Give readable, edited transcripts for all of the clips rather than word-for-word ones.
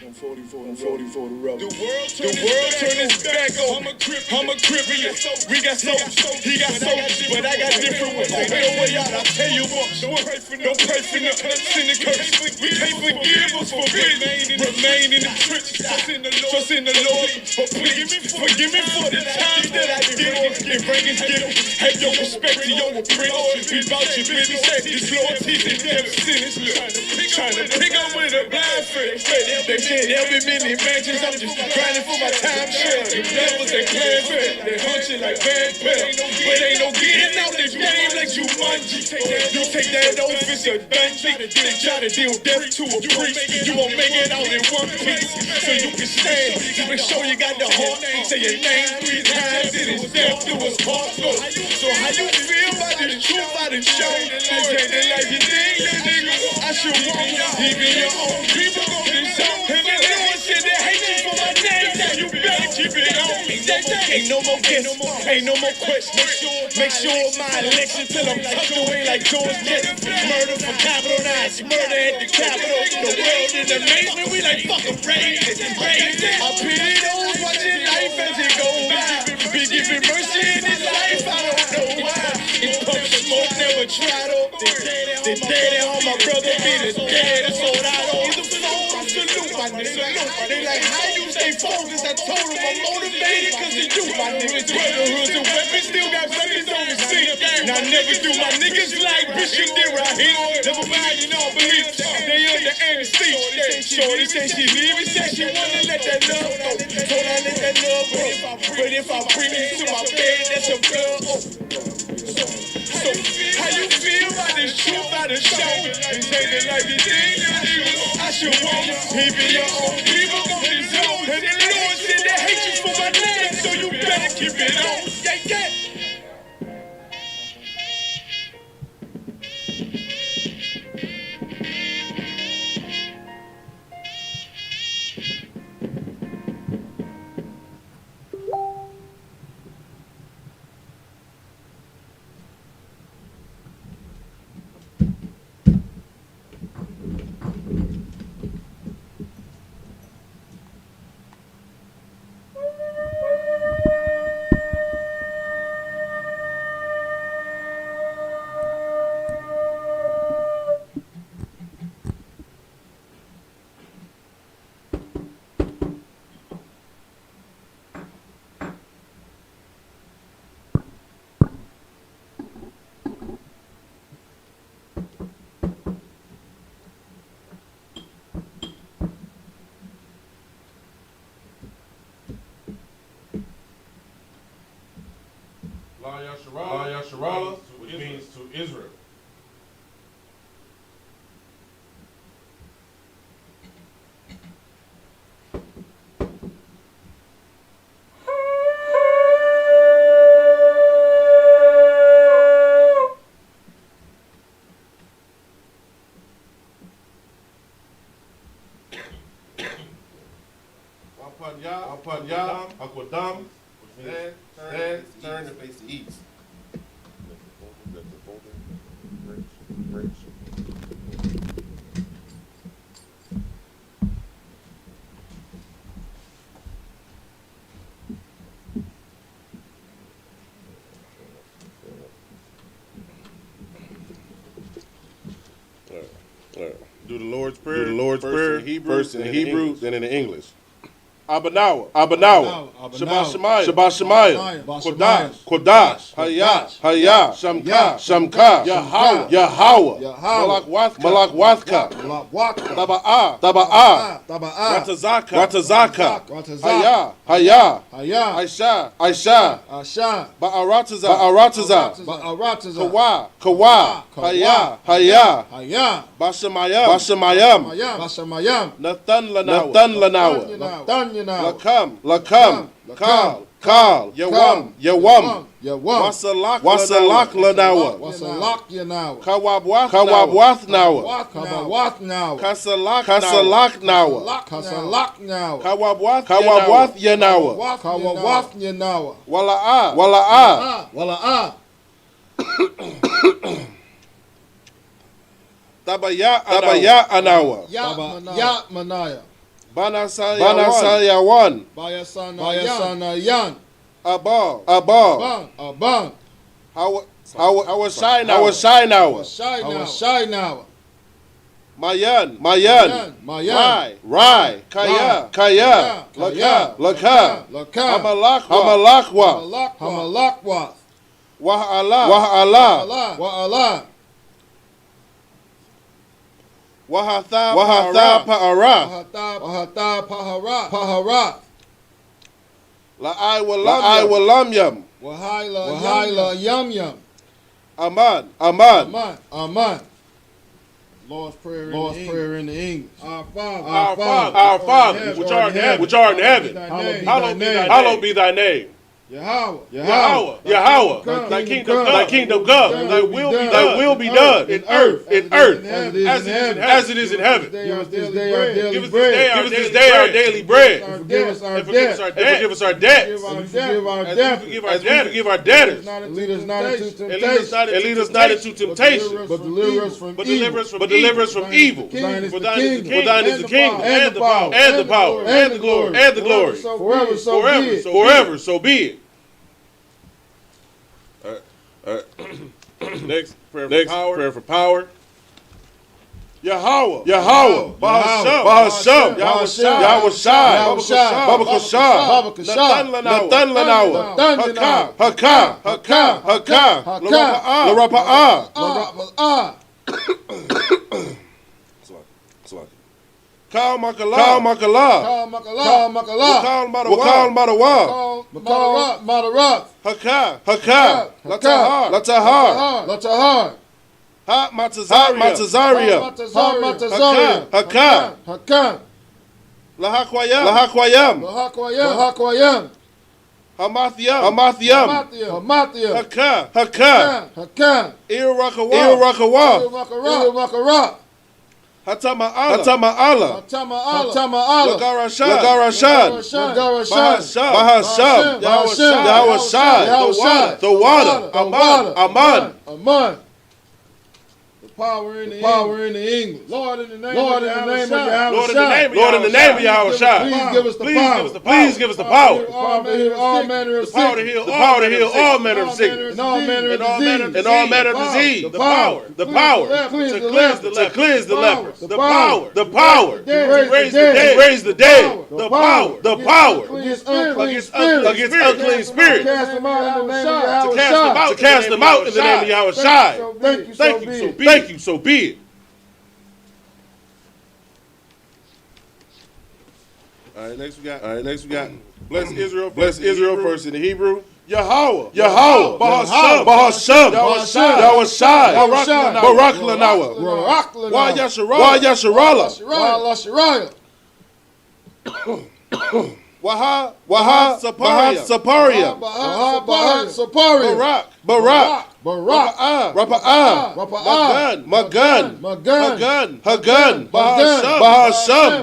On 44 the rebel. The world turned its back on. I'm a crippler. We got soldiers, he got soldiers, but I got different ones. Ain't no way out, I'll tell you what. Don't pray for the cuts and the curse. We can't forgive us for remain in the trenches. Trust in the Lord. Forgive me for the times that I did. If rankings get them, have your respect to your apprentice. We bout your business, it's loyalties and never sinners. Trying to pick up with a blind face. They said every many mansions, I'm just grinding for my time share. The rebels they playing fair, they hunt you like bad pell. But ain't no getting out this game like you Jumanji. You take that office or dungeon, they try to deal death to a priest. You won't make it out in one piece, so you can stand. Just make sure you got the heart. Say your name 3 times, it is death to us heart. So how you feel about this truth I done shown? This ain't the life you think, that nigga. I should want even your own people go this zone. And the Lord said they hate you for my name, now you better keep it on. Ain't no more guess, ain't no more questions. Make sure my election till I'm tucked away like George Jetson. Murder for capital Nines, murder at the Capitol. The world in amazement, we like fuck a raise. I pity those watching life as it goes by. Be giving mercy in this life, I don't know why. In pump smoke, never tried to. The dead at home, my brother be the dead. That's all I know. He's a phone, salute my nigga. They like, how you stay focused? I told them I'm motivated cause of you, my niggas. Brotherhoods and weapons, still got weapons on the scene. Now never do my niggas like Bishop did right here. Never mind in all beliefs, they under anesthesia. Shorty said she leaving, said she wanna let that love go. Told I let that love go. But if I bring it to my bed, that's a blood. So, how you feel about this truth I done shown? This ain't the life you think, nigga. I should want even your own people on this zone. And the Lord said they hate you for my name, so you better keep it on. Yeah. La Yasharala, which means to Israel. Upon Yah, Akwadam, which means turn to face the east. Do the Lord's Prayer. First in Hebrew, then in the English. Abanawa, Shabbat Shemayim, Kodash, Hayah, Shamka, Yahweh, Malak Wathka, Taba'ah, Ratazaka, Hayah, Aisha, Ba'arataza, Kawa, Hayah, Bashamayam, Nathan Lanawa, Lakam, Kal, Yawam, Wasalak Lanawa, Kawabwath Nawa, Kasalak Nawa, Kawabwath Yanawa, Wala'ah, Tabaya Anawa, Ya Manaya. Banasalyawan. Bayasanayan. Abal. Aban. I was shy now. Mayan. Rai. Kaya. Laka. Hamalakwa. Waha'ala. Wahatha Pa'ara. Pahara. La'ai Walamyam. Wahaila Yam. Aman. Lord's Prayer in the English. Our Father, which art in heaven, hallowed be thy name. Yahweh, thy kingdom come, thy will be done in earth as it is in heaven. Give us this day our daily bread. And forgive us our debt. As we forgive our debtors. And lead us not into temptation. But deliver us from evil. For thine is the kingdom and the power and the glory. Forever, so be it. Next, prayer for power. Yahweh, Bahasham, Yahushai, Baba Kashah, Natan Lanawa, Haka, Larapa'ah. Kal Makala. Wakal Madawa. Haka. Latahar. Ha Matazaria. Haka. Lahakwayam. Hamathiam. Haka. Irakawa. Hatama'ala. Lagarashad. Bahasham. Yahushai. The water. Aman. Power in the English. Lord, in the name of Yahushai. Lord, in the name of Yahushai. Please give us the power. The power to heal all manner of sickness. And all manner of disease. The power to cleanse the lepers. The power to raise the dead. The power against unclean spirits. To cast them out in the name of Yahushai. Thank you, so be it. All right, next we got bless Israel first in the Hebrew. Yahweh, Bahasham, Yahushai, Barak Lanawa, Wa Yasharala, Waha Saparia, Barak, Rapa'ah, Magan, Bahasham,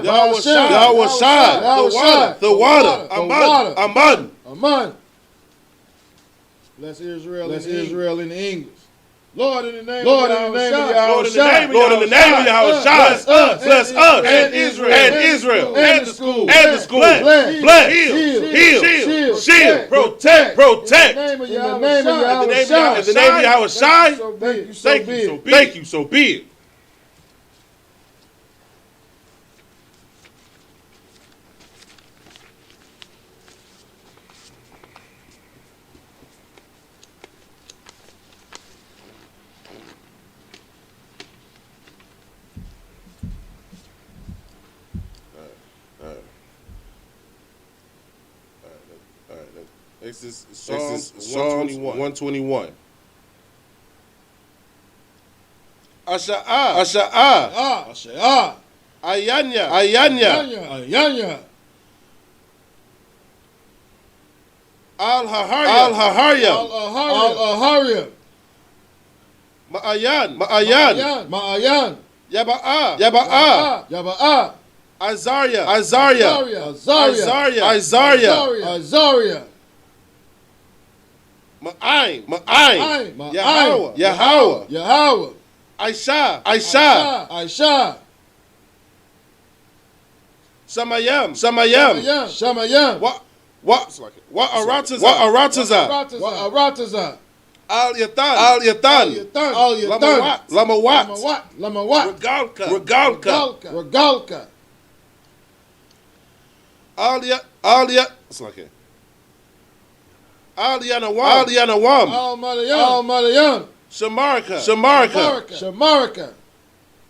Yahushai, the water, Aman. Bless Israel in the English. Lord, in the name of Yahushai. Lord, in the name of Yahushai. Bless us and Israel and the school. Bless, shield, protect. In the name of Yahushai. Thank you, so be it. This is Psalms 121. Asha'ah. Ayanya. Al-Haharya. Ma'ayan. Yaba'ah. Isaiah. Ma'aim. Yahweh. Aisha. Samayam. Shamayam. Wa Arataza. Al Yatan. Lamawat. Regalka. Al Yanawam. Al Malayam. Shamarika.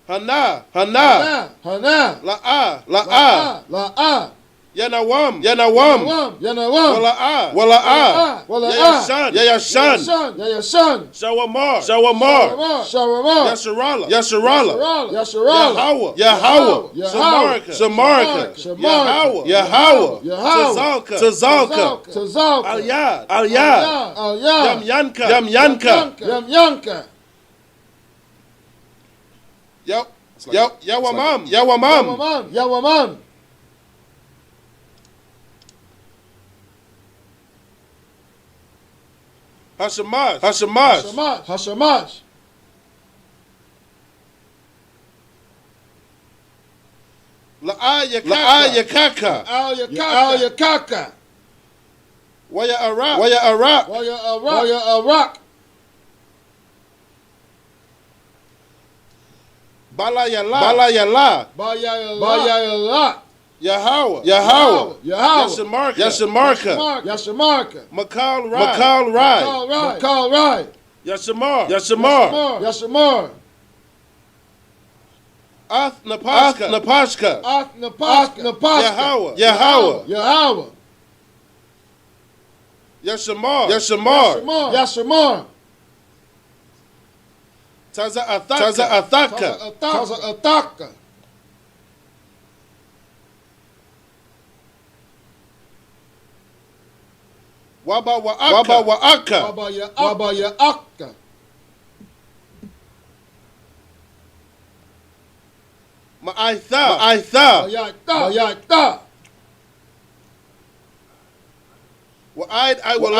Hana. La'a. Yanawam. Wala'a. Yayashan. Shawamar. Yasharala. Yahweh. Samarika. Yahweh. Tazalka. Al-Yad. Yamyanka. Yawamam. Hashamash. La'ayakaka. Waya Arak. Balayala. Yahweh. Yashamarka. Makal Rai. Yashamar. Ath Napashka. Yahweh. Yashamar. Taza Athaka. Waba Wa'aka. Ma'aitha. Wa'aid I will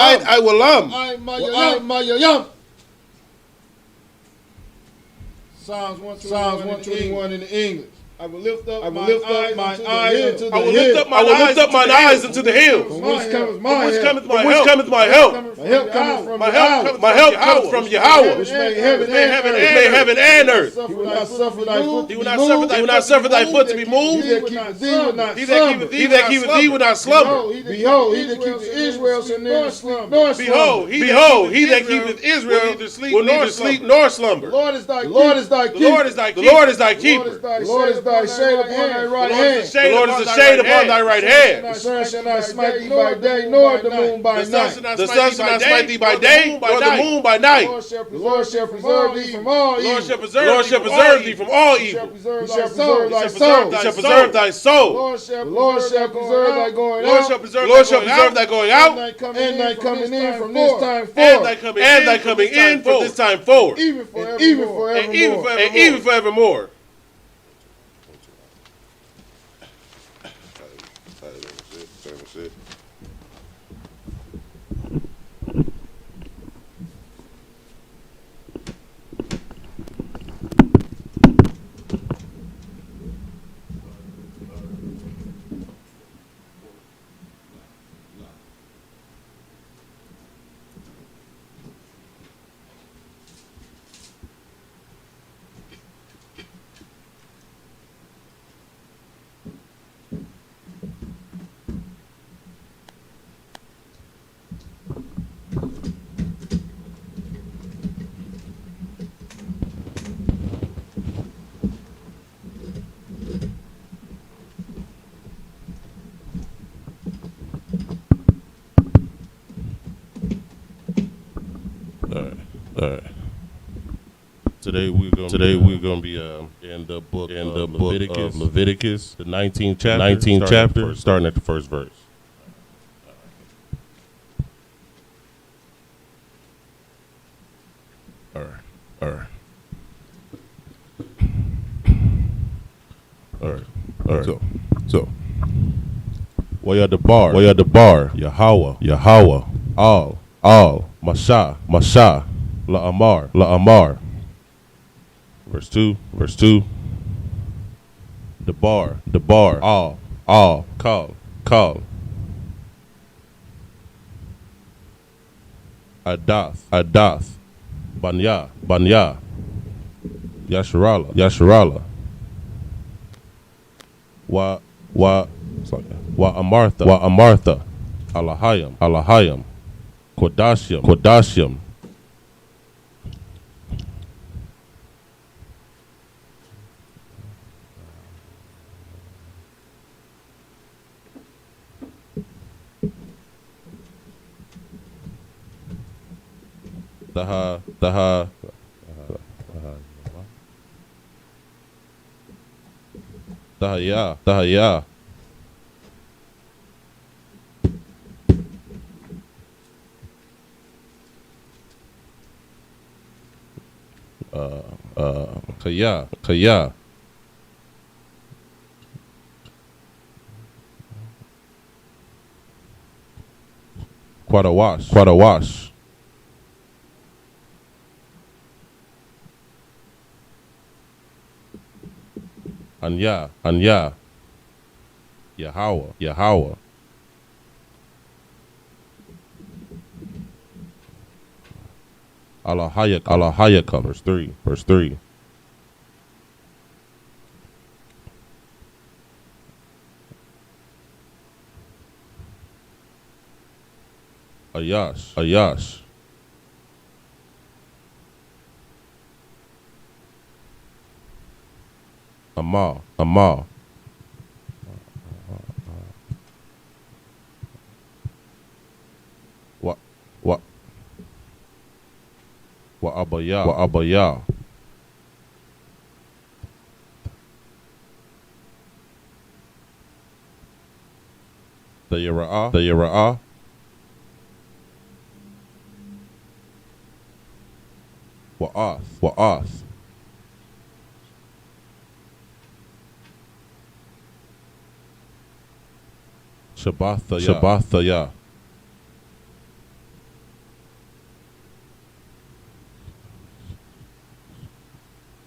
Psalms 121 in the English. I will lift up my eyes into the hills. From which cometh my help. My help cometh from Yahweh. Which made heaven and earth. He will not suffer thy foot to be moved. He that keepeth thee will not slumber. Behold, he that keepeth Israel shall neither sleep nor slumber. Behold, he that keepeth Israel will neither sleep nor slumber. The Lord is thy keeper. The Lord is thy shade upon thy right hand. The Lord is the shade upon thy right hand. The sun shall not smite thee by day, nor the moon by night. The sun shall not smite thee by day, nor the moon by night. The Lord shall preserve thee from all evil. The Lord shall preserve thee from all evil. He shall preserve thy soul. The Lord shall preserve thy going out. The Lord shall preserve thy going out. And thy coming in from this time forth. And thy coming in from this time forward. Even forevermore. All right. Today we're gonna be in the book of Leviticus, the 19th chapter, starting at the first verse. All right. So. Waya the bar, Yahweh, all, Masha, La'amar. Verse 2. The bar, Call. Adath. Banya. Yasharala. Wa Amartha. Alahayam. Kodashim. Dahaya. Kaya. Quadawash. Anya. Yahweh. Alahayakam. Verse 3. Ayash. Amal. Wa Abaya. The Yara'a. Wa'ath. Shabbathaya.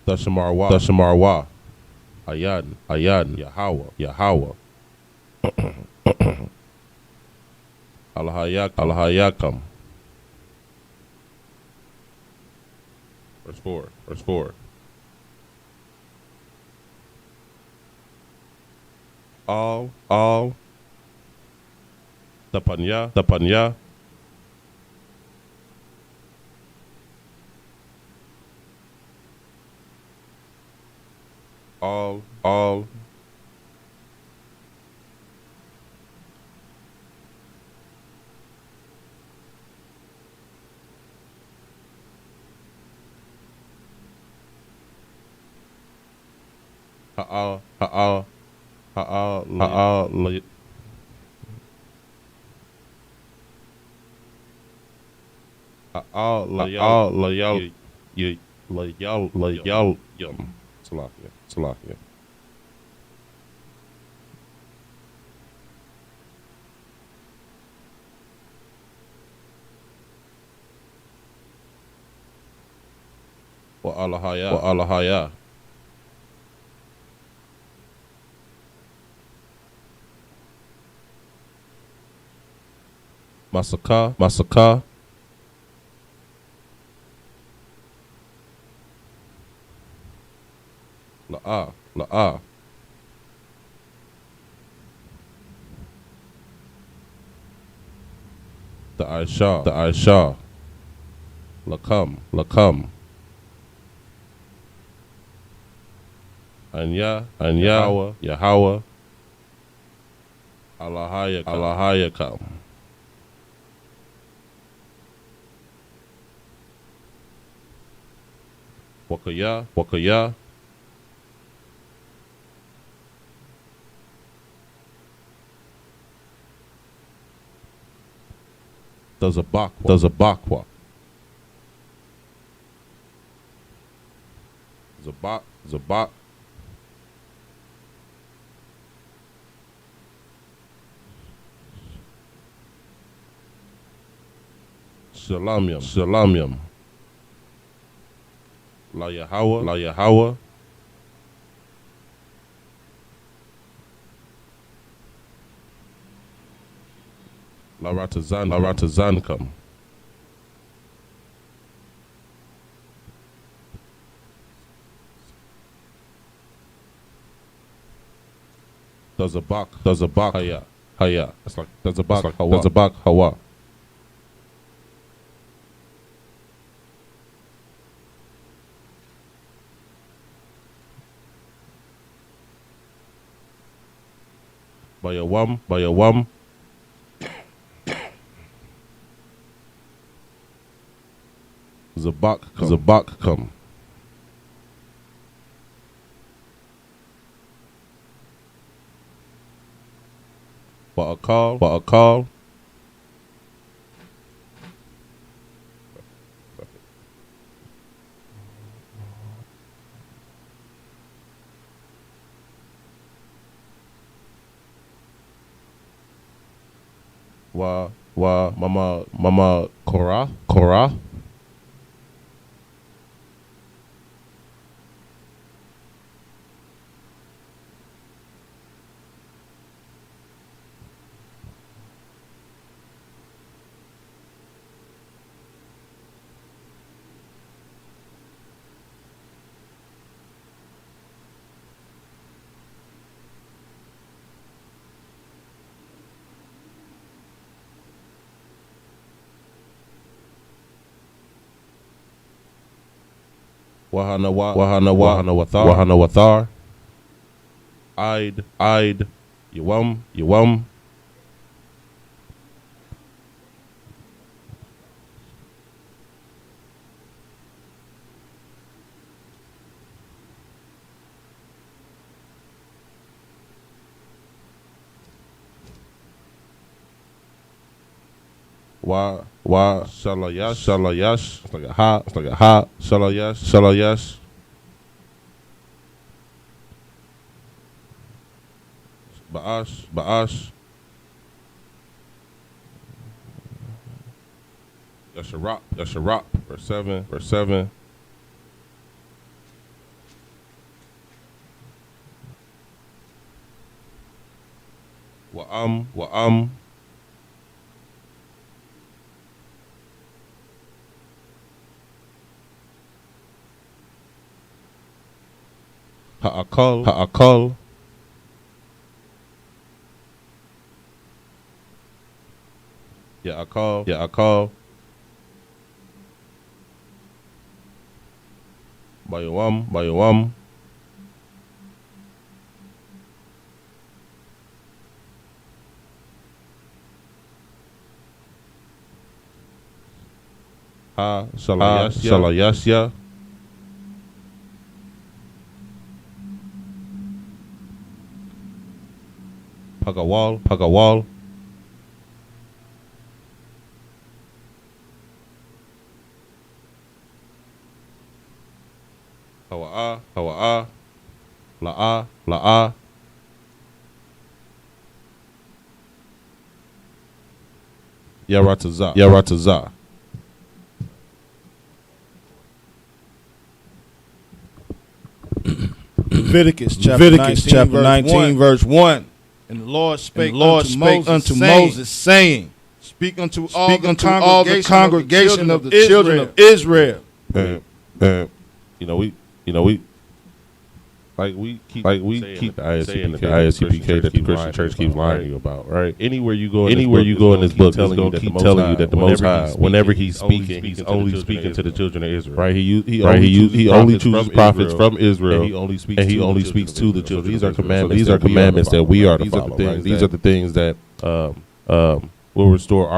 Dashamarwa. Ayad. Yahweh. Alahayakam. Verse 4. All. Tapanya. All. Salakia. Wa alahaya. Masaka. La'a. The Aisha. Lakam. Anya. Yahweh. Alahayakam. Wakaya. Does a bakwa. Zabak. Shalamium. La Yahweh. Laratazan come. Does a bak haya. It's like does a bak hawa. By a wum. Zabak come. But a call. Wa mama Kora. Wahana wathar. I'd. Yawum. Wa shalayash. It's like a ha. Shalayash. Ba'ash. Yasharap. Verse 7. Wa'am. Ha'akal. Ya'akal. Bayawam. Ha shalayasya. Pagawal. Hawa'a. La'a. Yarataza. Leviticus chapter 19 verse 1. And the Lord spake unto Moses, saying, Speak unto all the congregation of the children of Israel. We keep the ISCPK that the Christian church keeps lying to you about, right? Anywhere you go in this book, it's going to keep telling you that the Most High, whenever he's speaking, he's only speaking to the children of Israel, right? He only chooses prophets from Israel, and he only speaks to the children. These are commandments that we are to follow. These are the things that will restore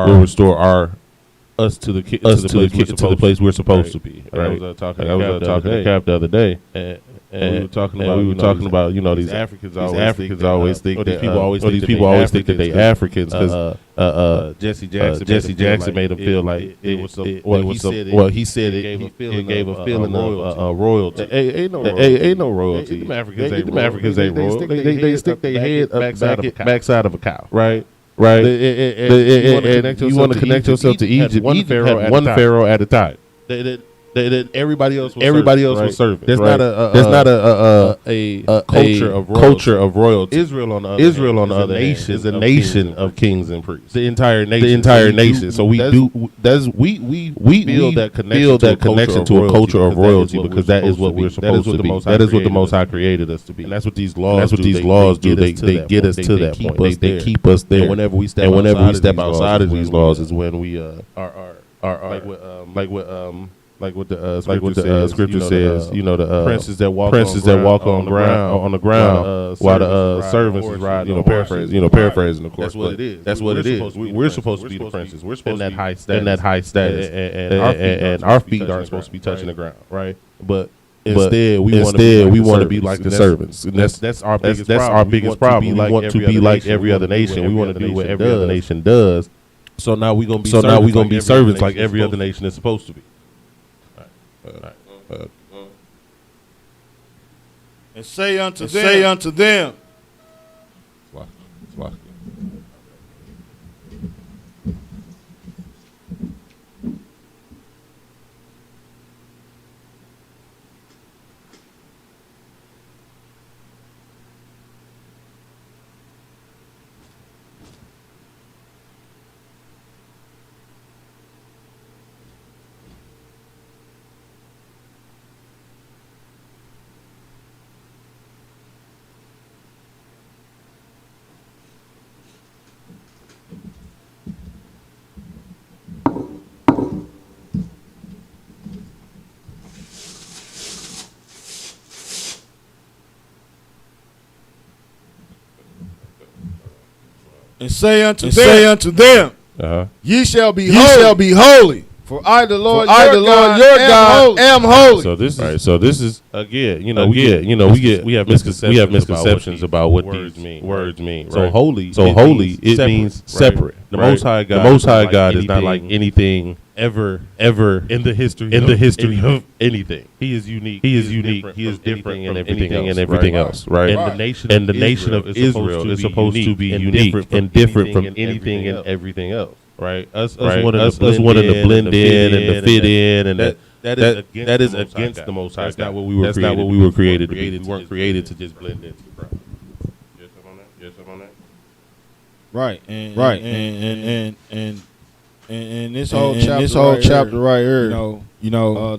us to the place we're supposed to be. Right? I was talking to Cap the other day, and we were talking about these Africans always think that these people always think that they Africans because Jesse Jackson made them feel like it was he said it gave a feeling of royalty. Ain't no royalty. Them Africans ain't royal. They stick their head backside of a cow, right? Right, you want to connect yourself to Egypt. Egypt had one pharaoh at a time. That everybody else was servants. There's right? not a culture of royalty. Israel on the other hand is a nation of kings and priests. The entire nation. The entire nation. So we feel that connection to a culture of royalty because that is what we're supposed to be. That is what the Most High created us to be. And that's what these laws do. They get us to that point. They keep us there. And whenever we step outside of these laws is when we are like what the scripture says, the princes that walk on the ground while the servants is riding, paraphrasing, of course. That's what it is. We're supposed to be the princes. We're supposed to be in that high status, and our feet aren't supposed to be touching the ground, right? But instead, we want to be like the servants. And that's our biggest problem. We want to be like every other nation. We want to do what every other nation does. So now we're gonna be servants like every other nation is supposed to be. And say unto them. And say unto them, ye shall be holy, for I the Lord your God am holy. So this is again, we have misconceptions about what these words mean. So holy, it means separate. The Most High God is not like anything ever in the history of anything. He is unique. He is different in everything else, right? And the nation of Israel is supposed to be unique and different from anything and everything else, right? Us wanting to blend in and to fit in, and that is against the Most High God. That's not what we were created to be. We weren't created to just blend into the crowd. Yes, I'm on that. Right, and this whole chapter right here, the whole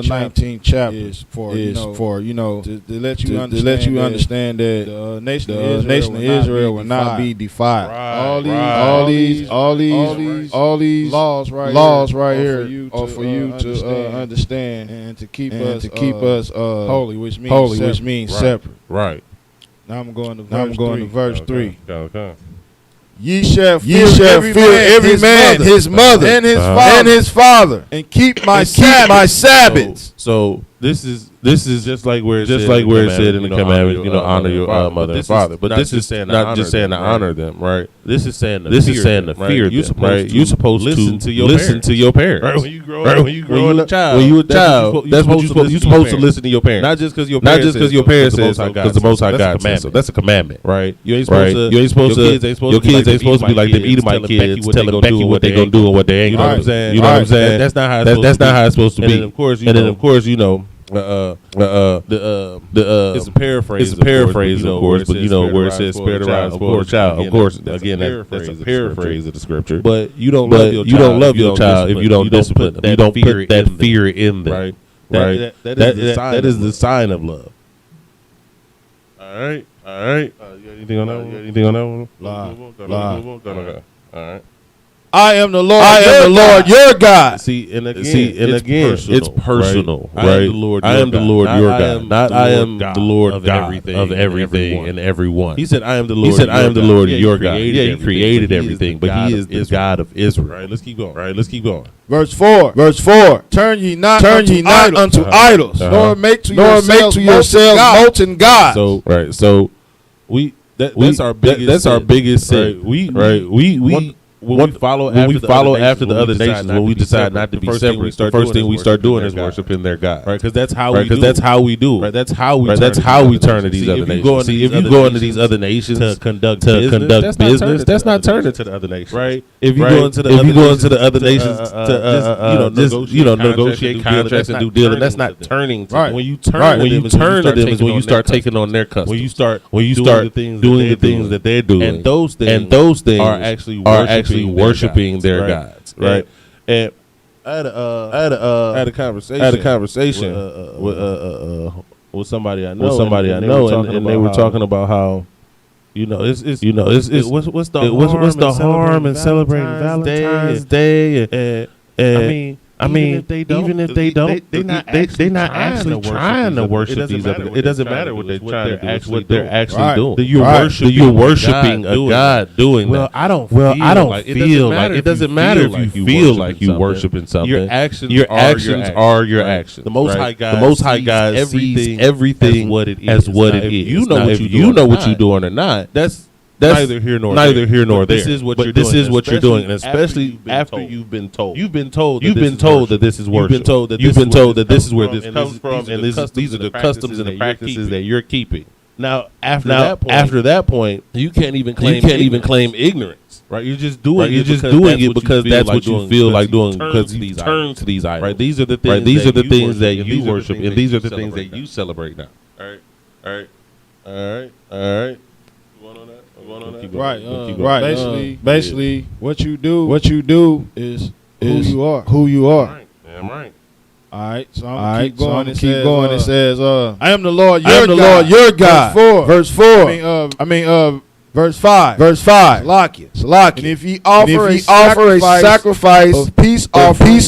19th chapter is for to let you understand that the nation of Israel will not be defiled. All these laws right here are for you to understand and to keep us holy, which means separate. Right. Now I'm going to verse 3. Okay. Ye shall fear every man his mother and his father, and keep my Sabbaths. So this is just like where it said in the commandment, honor your mother and father. But this is not just saying to honor them, right? This is saying to fear them, right? You're supposed to listen to your parents. Right? When you grow up, when you're a child, that's what you're supposed to listen to your parents. Not just because your parents says, because the Most High God says so. That's a commandment, right? You ain't supposed to. Your kids ain't supposed to be like them Edomite kids, telling Becky what they gonna do and what they ain't. You know what I'm saying? You know what I'm saying? That's not how it's supposed to be. And then of course, it's a paraphrase, of course, but where it says spare the rod, spoil the child. Of course, again, that's a paraphrase of the scripture. But you don't love your child if you don't discipline them. You don't put that fear in them. Right. That is the sign of love. All right. Anything on that one? Lie. All right. I am the Lord your God. See, and again, it's personal, right? I am the Lord your God. Not I am the Lord God of everything and everyone. He said, I am the Lord your God. Yeah, he created everything, but he is the God of Israel. Right, let's keep going. Verse 4. Turn ye not unto idols, nor make to yourselves molten gods. So we that's our biggest sin. We when we follow after the other nations, when we decide not to be separate, the first thing we start doing is worshiping their God, right? Because that's how we do. Right? That's how we turn to these other nations. See, if you go into these other nations to conduct business, that's not turning to the other nations, right? If you go into the other nations to negotiate contracts and do deals, that's not turning. Right. When you turn to them is when you start taking on their customs. When you start doing the things that they're doing, and those things are actually worshiping their gods, right? And I had a conversation with somebody I know, and they were talking about how what's the harm in celebrating Valentine's Day, and I mean, even if they don't, they're not actually trying to worship these other. It doesn't matter what they're trying to do. It's what they're actually doing. You're worshiping a God doing that. Well, I don't feel like it doesn't matter if you feel like you worshiping something. Your actions are your actions. The Most High God sees everything as what it is. You know what you're doing or not. That's neither here nor there. This is what you're doing, and especially after you've been told that this is worship. You've been told that this is where this comes from, and these are the customs and the practices that you're keeping. Now, after that point, you can't even claim ignorance. Right? You're just doing it because that's what you feel like doing, because you turn to these idols. Right? These are the things that you worship, and these are the things that you celebrate now. All right. Right. Basically, what you do is who you are. Right. Damn right. All right. So I'm gonna keep going. It says, "I am the Lord your God." Verse 4. Verse 5. Salakia. And if ye offer a sacrifice of peace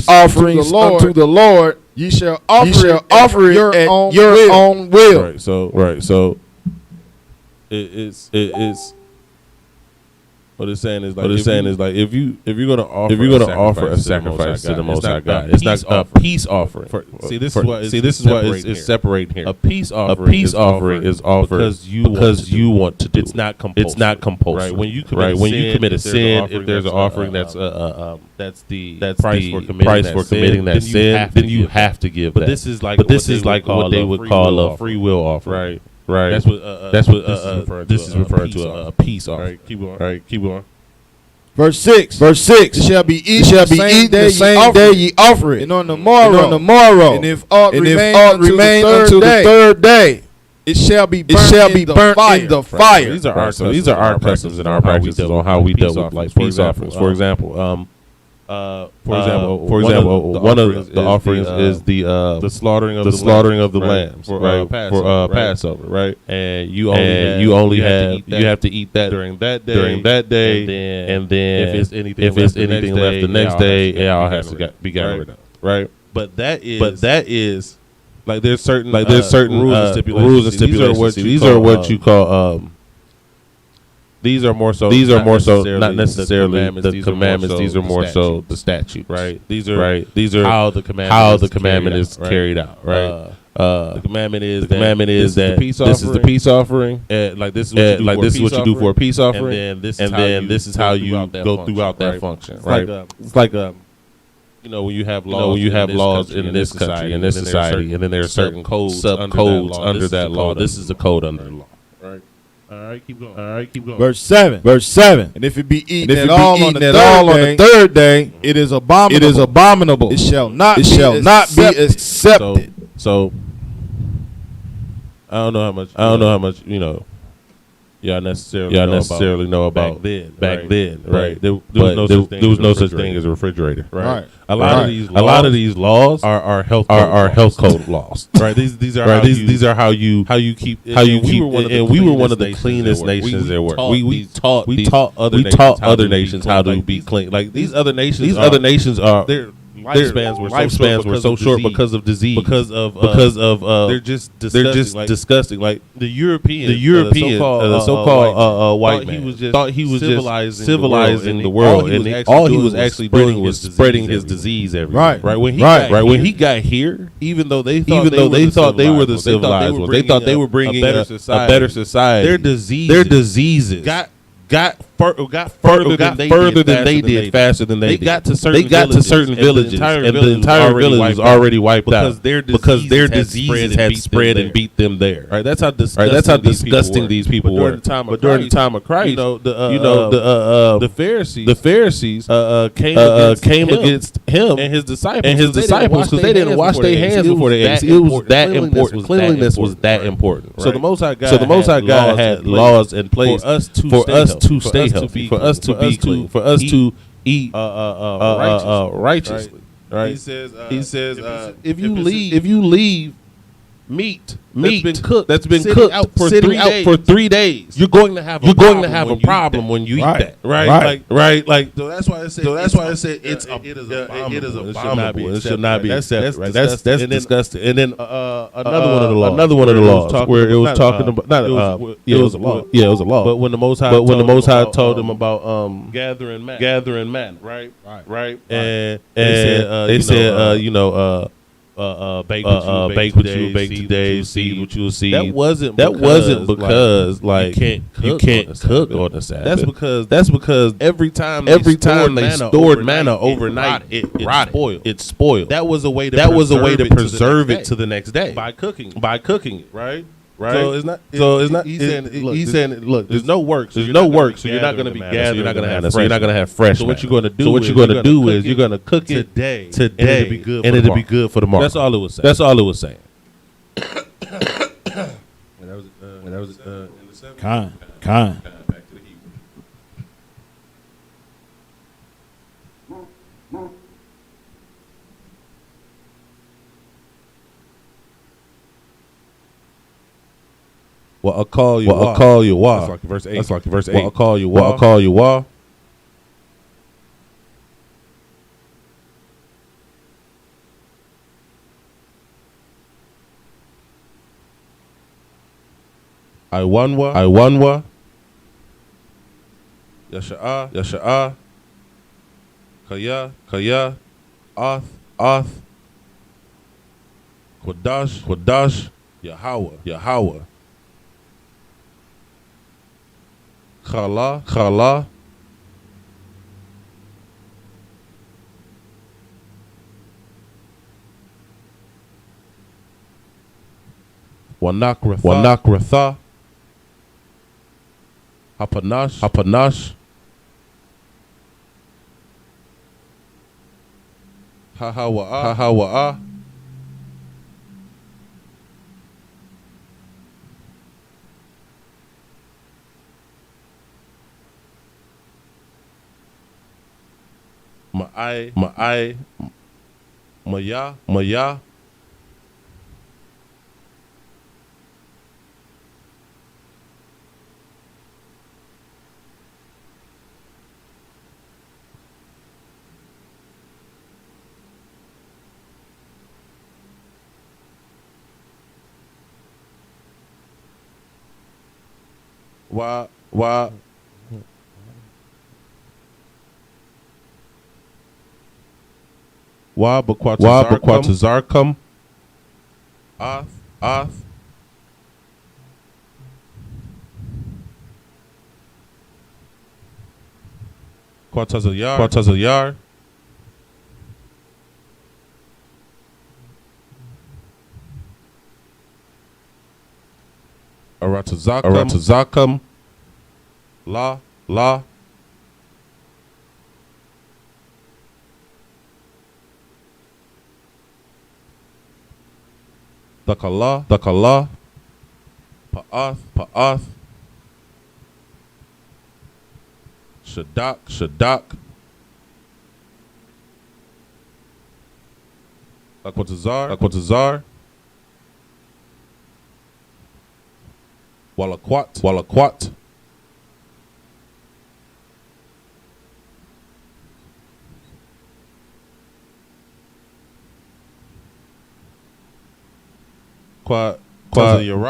offerings unto the Lord, ye shall offer it at your own will. Right. So it's what it's saying is like if you're gonna offer a sacrifice to the Most High God, it's not a peace offering. See, this is what is separating here. A peace offering is offered because you want to do. It's not compulsory. Right? When you commit a sin, if there's an offering that's the price for committing that sin, then you have to give. But this is like what they would call a free will offering. Right. That's what this is referring to a peace offering. All right, keep going. Verse 6. It shall be eaten the same day ye offer it, and on the morrow, and if aught remain unto the third day, it shall be burnt in the fire. These are our customs and our practices on how we dealt with like peace offerings. For example, one of the offerings is the slaughtering of the lambs for Passover, right? And you have to eat that during that day, and then if it's anything left the next day, it all has to be gotten rid of, right? But that is like there's certain rules and stipulations. These are what you call These are more so not necessarily the commandments. These are more so the statutes, right? These are how the commandment is carried out, right? The commandment is that this is the peace offering. Like this is what you do for a peace offering, and then this is how you go throughout that function, right? It's like when you have laws in this country, in this society, and then there are certain sub-codes under that law. This is the code under the law, right? All right, keep going. Verse 7. And if it be eaten at all on the third day, it is abominable. It shall not be accepted. So I don't know how much y'all necessarily know about back then, right? There was no such thing as a refrigerator, right? A lot of these laws are health code laws, right? These are how you keep, and we were one of the cleanest nations there were. We taught other nations how to be clean. Like these other nations are their lifespans were so short because of disease, because of they're just disgusting. Like the European, the so-called white man thought he was just civilizing the world, and all he was actually doing was spreading his disease everywhere. Right. When he got here, even though they thought they were the civilized ones, they thought they were bringing a better society. Their diseases got got further than they did, faster than they did. They got to certain villages, and the entire village was already wiped out because their diseases had spread and beat them there. Right? That's how disgusting these people were. But during the time of Christ, the Pharisees came against him and his disciples because they didn't wash their hands before they ate. It was that important. Cleanliness was that important. Right? So the Most High God had laws in place for us to stay healthy, for us to be clean, for us to eat righteously. Right? He says, if you leave meat that's been cooked out for 3 days, you're going to have a problem when you eat that, right? Like so that's why I said it is abominable. It should not be accepted. Right? That's disgusting. And then another one of the laws where it was talking about it was a law. Yeah, it was a law. But when the Most High told them about gathering man, right? And they said bake what you bake today, seed what you will seed. That wasn't because you can't cook on the Sabbath. That's because every time they stored manna overnight, it spoiled. That was a way to preserve it to the next day by cooking it, right? Right. So it's not. He's saying, look, there's no work, so you're not going to be gathering. You're not going to have fresh. So what you're going to do is you're going to cook it today, and it'll be good for tomorrow. That's all it was saying. When that was in the 70s. Con. Back to the Hebrew. Well, I'll call you wah. That's like verse 8. Well, I'll call you wah. I wanwa. Yasha'a. Kaya. Oth. Quadash. Yahweh. Chala. Wanakratha. Hapanash. Hahawa'a. Maya. Why? Wa Bakwatazarkum. Oth. Quatazayar. Aratazakam. La. Dakala. Pa'ath. Shadak. Akwatazar. Walakwat.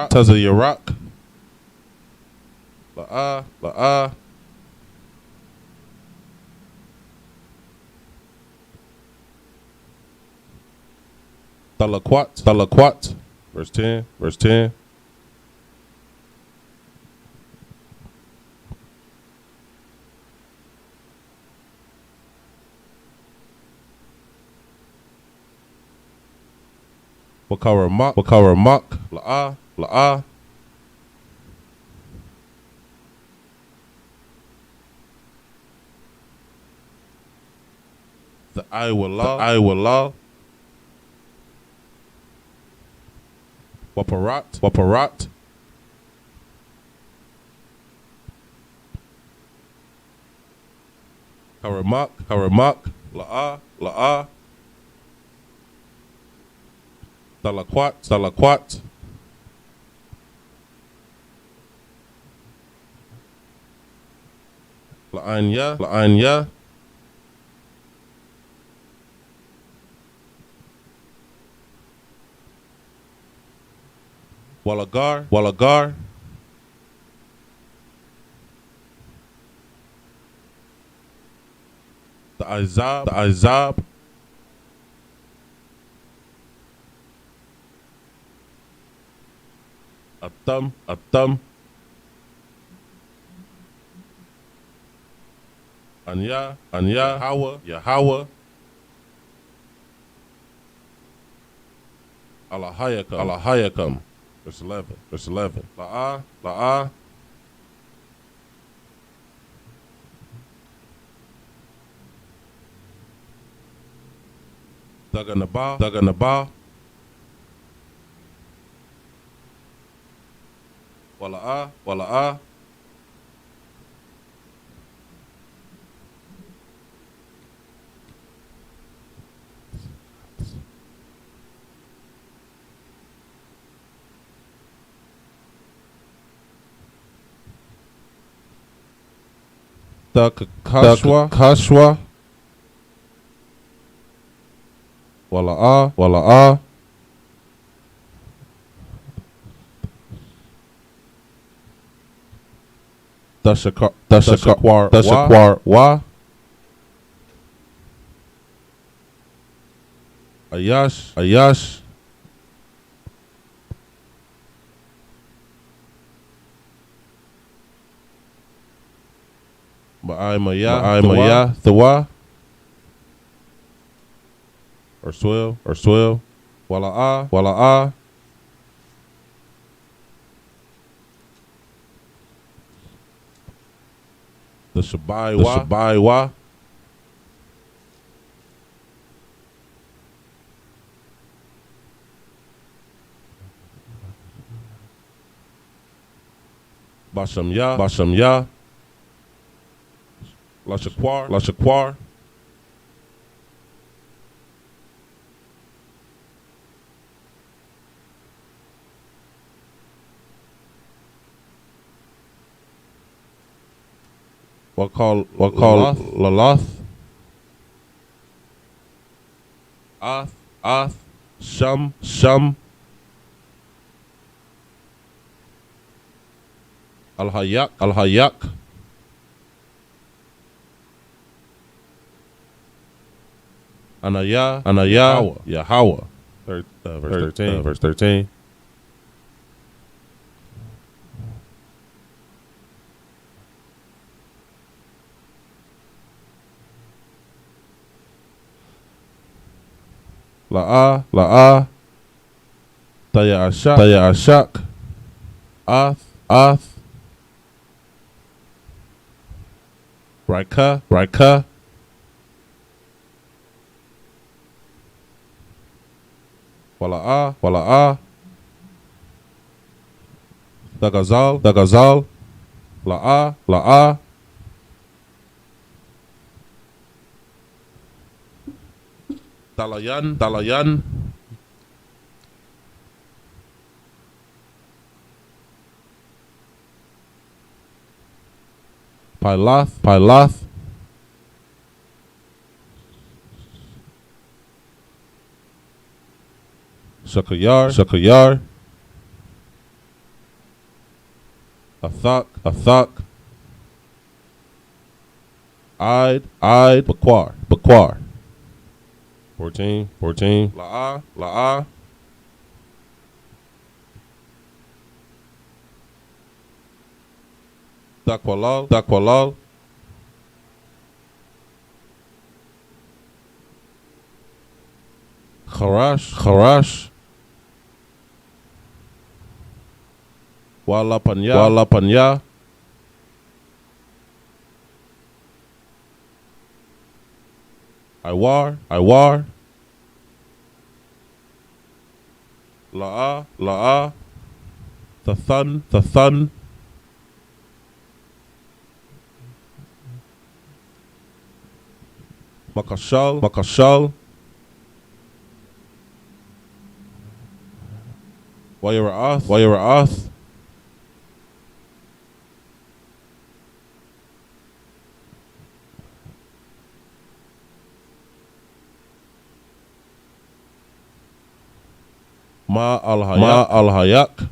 Tazayarak. La'a. Talaquat. Verse 10. Wakaramak, La'a. The I will Waparat. Haramak, La'a. Dalaquat. La'anya. Walagar. The Izab. Atam. Anya, Yahweh. Alahayakam. Verse 11. La'a. Daganaba. Wala'a. Kashwa. Wala'a. Dashakwar wa. Ayash. Ma'aya, Thawa. Or swell. Wala'a. The Shabai wa. Basham ya. Lashakwar. What call Laloth? Ath. Sham. Al-Hayak. Anaya. Yahweh. Verse 13. La'a. Taya Ashak. Ath. Raika. Wala'a. Dagazal. La'a. Dalayan. Pilath. Shakayar. Athak. I'd. Bakwar. 14. La'a. Dakwalal. Kharash. Wala Panya. Iwar. La'a. The Thun. Makashal. Wayara'ath. Ma al-Hayak.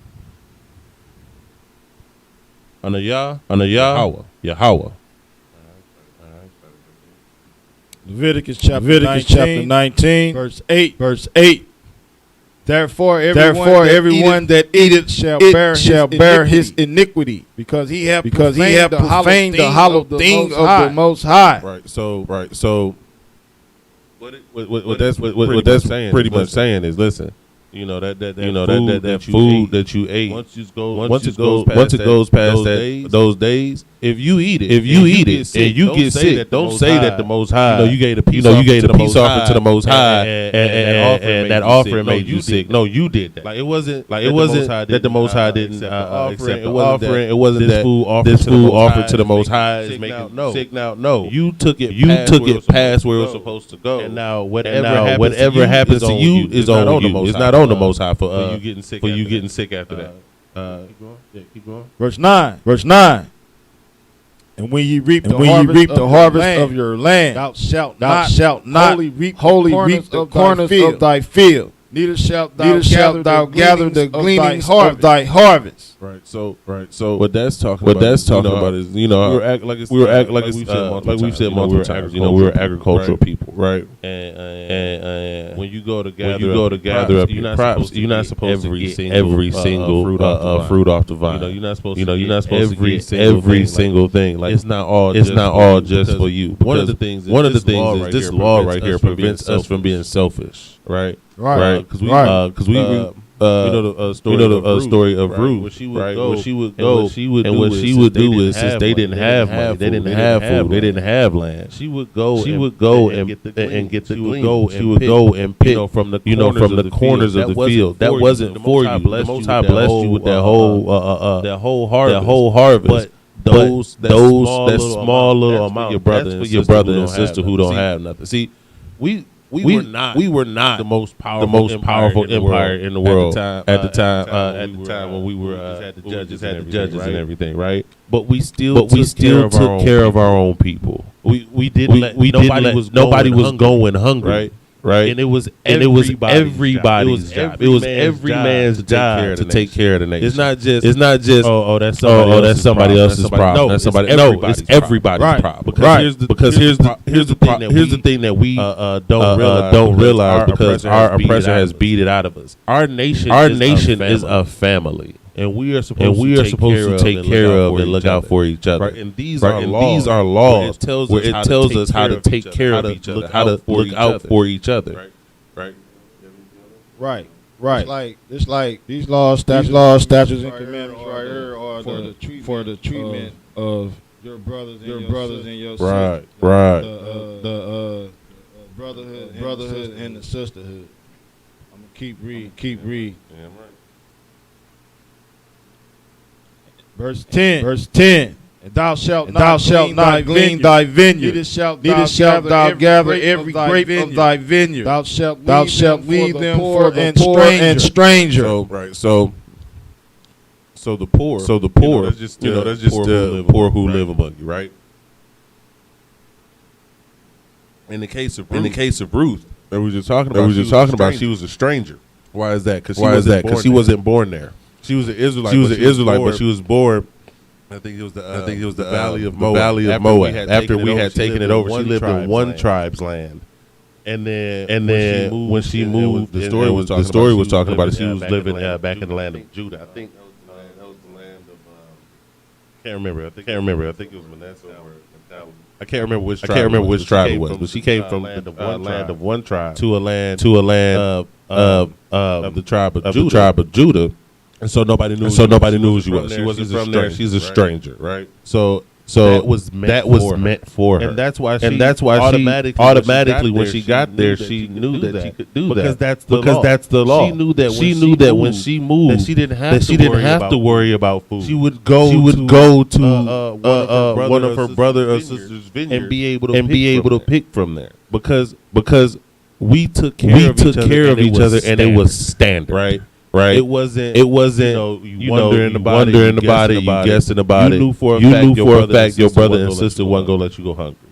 Anaya. Yahweh. Leviticus chapter 19, verse 8. Therefore, everyone that eateth shall bear his iniquity, because he have profaned the hallowed thing of the Most High. Right. So, what that's pretty much saying is, listen. You know that food that you ate. Once it goes past those days, if you eat it and you get sick, don't say that the Most High. You gave a peace offering to the Most High, and that offering made you sick. No, you did that. Like it wasn't that the Most High didn't accept the offering. It wasn't that this food offered to the Most High is making you sick. Now, no, you took it past where it was supposed to go. And now whatever happens to you is on you. It's not on the Most High for you getting sick after that. Keep going. Verse 9. And when you reap the harvest of your land, thou shalt not wholly reap the corners of thy field. Neither shalt thou gather the gleanings of thy harvest. Right. So what that's talking about is, we were acting like we've said multiple times. We were agricultural people, right? And when you go to gather up your crops, you're not supposed to get every single fruit off the vine. You're not supposed to every single thing. Like it's not all just for you. One of the things is this law right here prevents us from being selfish, right? Because we the story of Ruth, right? What she would do is, since they didn't have money, they didn't have food, they didn't have land, she would go and get the glean. She would go and pick from the corners of the field. That wasn't for you. The Most High blessed you with that whole harvest. But that small little amount, for your brother and sister who don't have nothing. See, we were not the most powerful empire in the world at the time when we were had the judges and everything, right? But we still took care of our own people. We didn't let nobody was going hungry, right? And it was everybody's job. It was every man's job to take care of the nation. It's not just that's somebody else's problem. It's everybody's problem. Because here's the thing that we don't realize because our oppressor has beat it out of us. Our nation is a family. And we are supposed to take care of and look out for each other. Right? And these are laws where it tells us how to take care of each other, how to look out for each other. Right. It's like these laws, statutes, and commandments right here are for the treatment of your brothers and your sisters. Right. The brotherhood and the sisterhood. I'm gonna keep read. Yeah, right. Verse 10. And thou shalt not glean thy vineyard. Neither shalt thou gather every grape of thy vineyard. Thou shalt leave them for the poor and stranger. So the poor. That's just the poor who live among you, right? In the case of Ruth, that we were just talking about, she was a stranger. Why is that? Because she wasn't born there. She was an Israelite, but she was born. I think it was the Valley of Moab. After we had taken it over, she lived in one tribe's land. And then when she moved, the story was talking about it. She was living back in the land of Judah. I think that was the land of. Can't remember. I think it was Manasseh. I can't remember which tribe it was, but she came from the land of one tribe to a land of the tribe of Judah. And so nobody knew. Who she was. She wasn't from there. She's a stranger, right? So that was meant for her, and that's why she automatically when she got there, she knew that she could do that because that's the law. She knew that when she moved, that she didn't have to worry about food. She would go to one of her brother or sister's vineyard and be able to pick from there because we took care of each other and it was standard, right? Right. It wasn't. You wondering about it, you guessing about it. You knew for a fact your brother and sister wasn't gonna let you go hungry.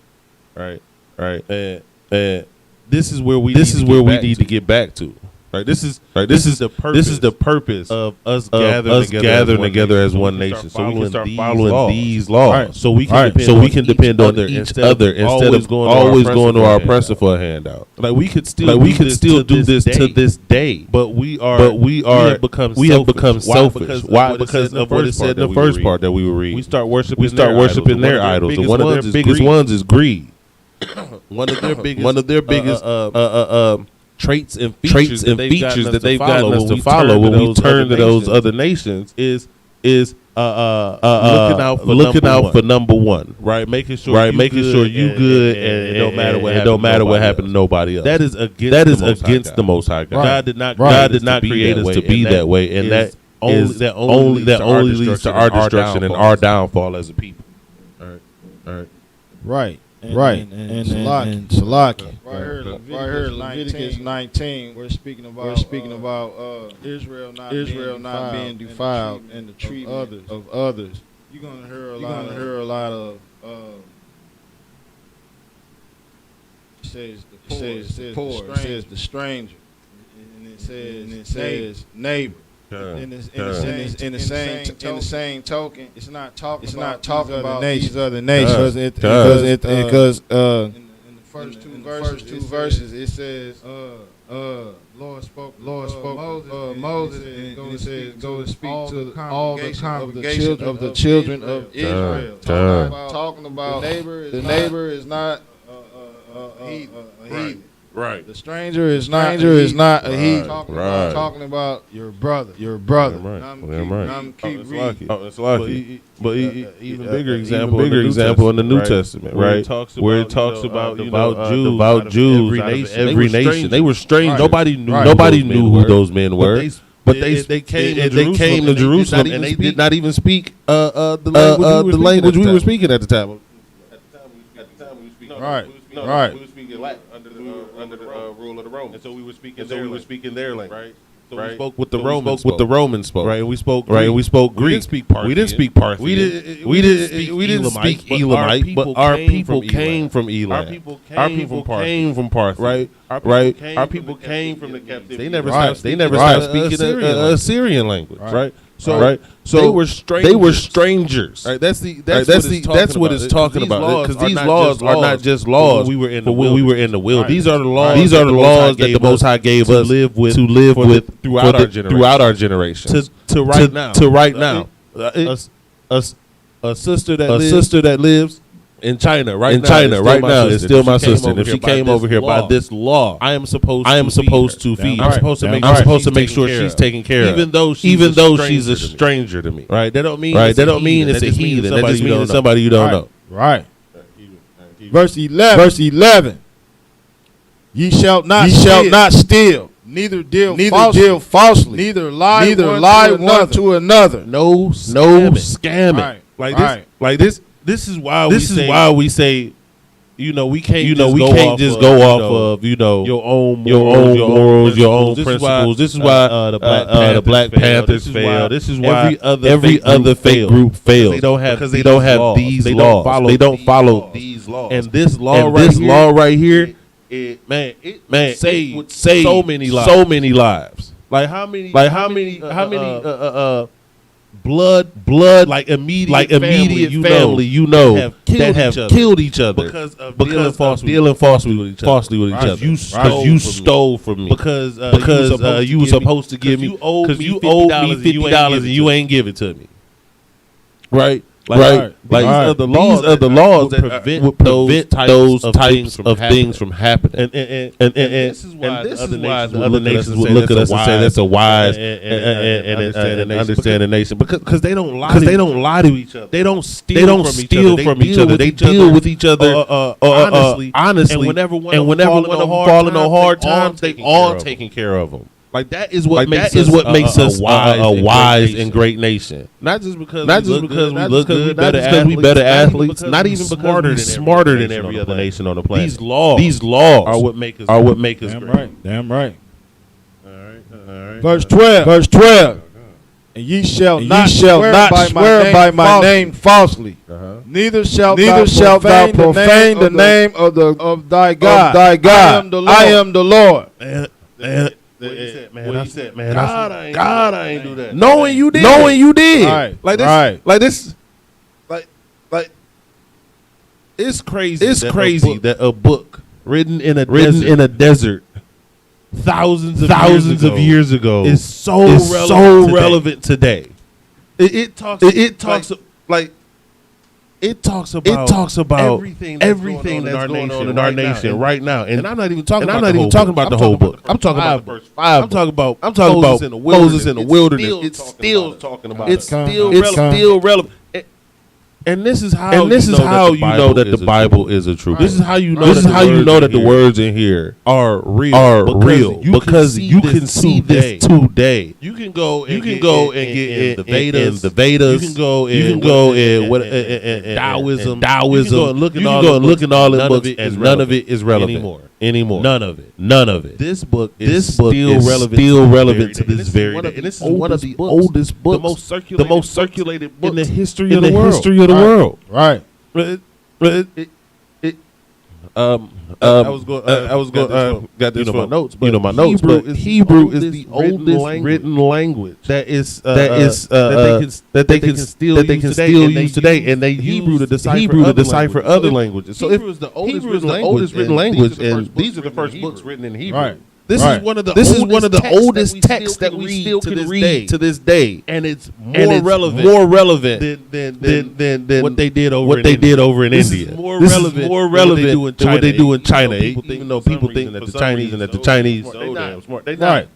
Right. And this is where we need to get back to. Right. This is the purpose of us gathering together as one nation, so we can start following these laws. Right. So we can depend on each other instead of always going to our oppressor for a handout. Like we could still do this to this day, but we have become selfish. Why? Because of what it said in the first part that we were reading. We start worshiping their idols. And one of their biggest ones is greed. One of their biggest traits and features that they've gotten us to follow when we turn to those other nations is looking out for number one, right? Making sure you good and it don't matter what happened to nobody else. That is against the Most High God. God did not create us to be that way, and that only leads to our destruction and our downfall as a people. All right. And Salaki. Right here, Leviticus 19. We're speaking about Israel not being defiled and the treatment of others. You're gonna hear a lot of says the stranger, and it says neighbor. In the same token, it's not talking about these other nations because in the first two verses it says Lord spoke Moses and it says go and speak to all the congregation of the children of Israel. Talking about the neighbor is not a heathen. Right. The stranger is not a heathen. Talking about your brother. Right. I'm keep reading. It's lucky. But even bigger example in the New Testament, right? Where it talks about devout Jews, every nation. They were strange. Nobody knew who those men were. But they came to Jerusalem and they did not even speak the language we were speaking at the time. Right. We were speaking Latin under the rule of the Romans. And so we were speaking their language, right? So we spoke with the Romans spoke. Right, and we spoke Greek. We didn't speak Parthian. We didn't speak Elamite, but our people came from Elam. Our people came from Parthian. Right? Our people came from the captivity. They never stopped speaking Assyrian language, right? So they were strangers. Right? That's what it's talking about. Because these laws are not just laws when we were in the wilderness. These are the laws. These are the laws that the Most High gave us to live with throughout our generation. To right now. A sister that lives in China right now is still my sister. And if she came over here by this law, I am supposed to feed her. I'm supposed to make sure she's taken care of, even though she's a stranger to me. Right? That don't mean it's a heathen. That just means somebody you don't know. Right. Verse 11. Ye shall not steal. Neither deal falsely. Neither lie one to another. No scamming. Like this. This is why we say, we can't just go off of your own morals, your own principles. This is why the Black Panthers fail. This is why every other faith group fails because they don't have these laws. They don't follow these laws. And this law right here, it would save so many lives. Like how many blood, like immediate family, that have killed each other because of dealing falsely with each other. Because you stole from me. Because you were supposed to give me. Because you owed me $50 and you ain't give it to me. Right. Like these are the laws that would prevent those types of things from happening. And this is why the other nations would look at us and say that's a wise and understanding nation, because they don't lie to each other. They don't steal from each other. They deal with each other honestly. And whenever one of them fall in a hard time, they all taking care of them. Like that is what makes us a wise and great nation. Not just because we look good, not just because we better athletes, not even because we're smarter than every other nation on the planet. These laws are what make us great. Damn right. All right. Verse 12. And ye shall not swear by my name falsely. Neither shalt thou profane the name of thy God. I am the Lord. God, I ain't do that. Knowing you did. Right. It's crazy that a book written in a desert thousands of years ago is so relevant today. It talks about everything that's going on in our nation right now. And I'm not even talking about the whole book. I'm talking about verse 5. I'm talking about Moses in the wilderness. It's still talking about it. It's still relevant. And this is how you know that the Bible is a truth. This is how you know that the words in here are real. Because you can see this today. You can go and get in the Vedas. You can go in Taoism. You can go and look at all the books, and none of it is relevant anymore. None of it. This book is still relevant to this very day. And this is one of the oldest books, the most circulated book in the history of the world. Right. I was going. Got this my notes. But my notes. But Hebrew is the oldest written language that they can still use today, and they use Hebrew to decipher other languages. So Hebrew is the oldest written language, and these are the first books written in Hebrew. Right. This is one of the oldest texts that we still can read to this day, and it's more relevant than what they did over in India. More relevant than what they do in China. Even though people think that the Chinese so damn smart, they not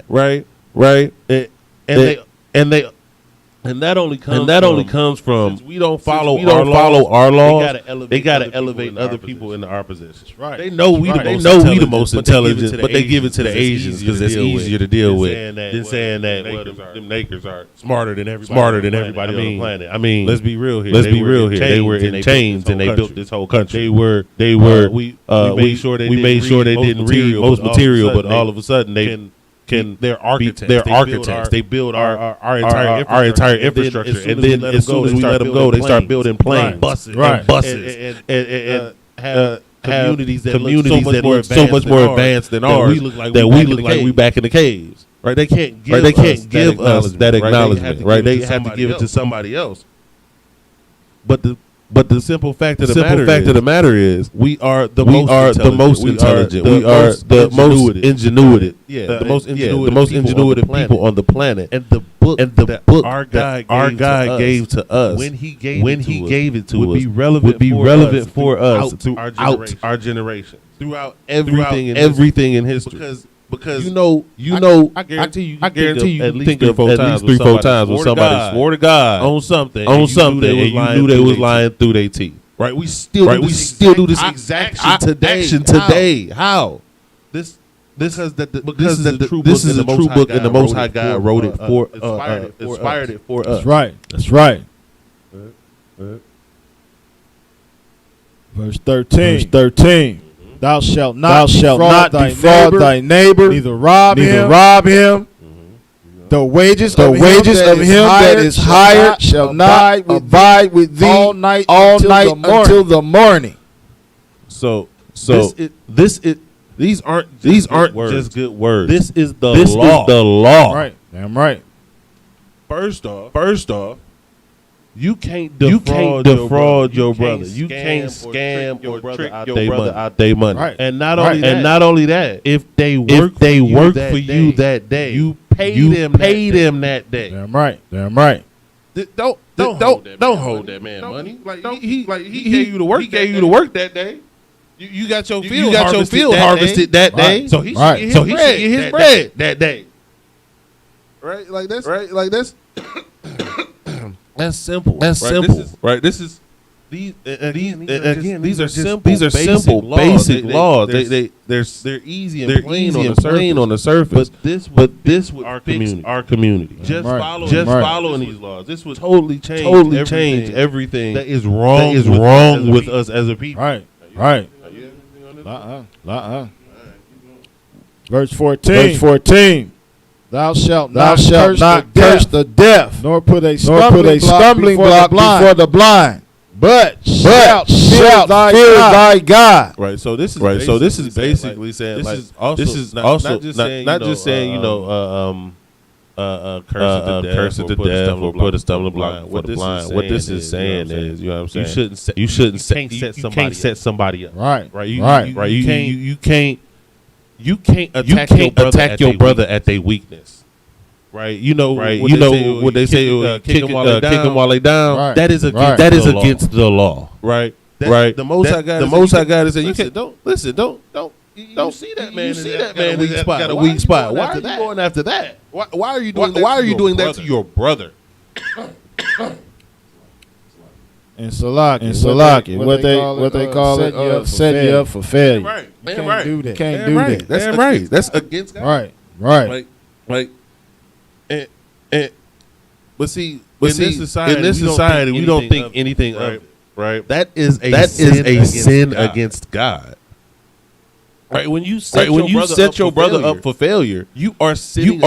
right, and that only comes from we don't follow our laws. They gotta elevate other people into our positions. Right. They know we the most intelligent, but they give it to the Asians because it's easier to deal with than saying that them Nakers are smarter than everybody on the planet. I mean, let's be real here. They were in chains and they built this whole country. We made sure they didn't read most material, but all of a sudden they're architects. They build our entire infrastructure, and then as soon as we let them go, they start building planes, buses, and have communities that look so much more advanced than ours. That we look like we back in the caves. Right? They can't give us that acknowledgement. Right? They have to give it to somebody else. But the simple fact of the matter is we are the most intelligent. We are the most ingenuitive. The most ingenuitive people on the planet. And the book that our God gave to us when he gave it to us would be relevant for us throughout our generation, throughout everything in history. Because I guarantee you think of at least 3-4 times when somebody swore to God on something, and you knew they was lying through their teeth. Right? We still do this exact action today. How? This is the true book, and the Most High God wrote it for, inspired it for us. That's right. Verse 13. Thou shalt not defraud thy neighbor, neither rob him. The wages of him that is hired shall not abide with thee all night until the morning. So these aren't just good words. This is the law. Right. Damn right. First off, you can't defraud your brother. You can't scam or trick your brother out their money. Right. And not only that, if they work for you that day, you pay them that day. Damn right. Don't hold that man money. Like he gave you the work. He gave you the work that day. You got your field harvested that day. Right. So he should get his bread that day. Right? Like that's that's simple. That's simple. Right? This is these are simple basic laws. They're easy and plain on the surface. But this would our community. Just following these laws. This would totally change everything that is wrong with us as a people. Right. Verse 14. Thou shalt not curse the deaf, nor put a stumbling block before the blind. But shalt fear thy God. Right. So this is basically saying this is also not just saying curse at the deaf or put a stumbling block for the blind. What this is saying is, you know what I'm saying, you can't set somebody up. Right. You can't attack your brother at their weakness. Right, what they say, kick them while they down. Right. That is against the law. Right. The most I got is that you can't. Don't see that man. You see that man got a weak spot. Why are you going after that? Why are you doing that? Why are you doing that to your brother? And Salaki, what they call it, set you up for failure. Right. You can't do that. Can't do that. That's right. That's against God. Right. But in this society, we don't think anything of it. Right. That is a sin against God. Right. When you set your brother up for failure, you are sinning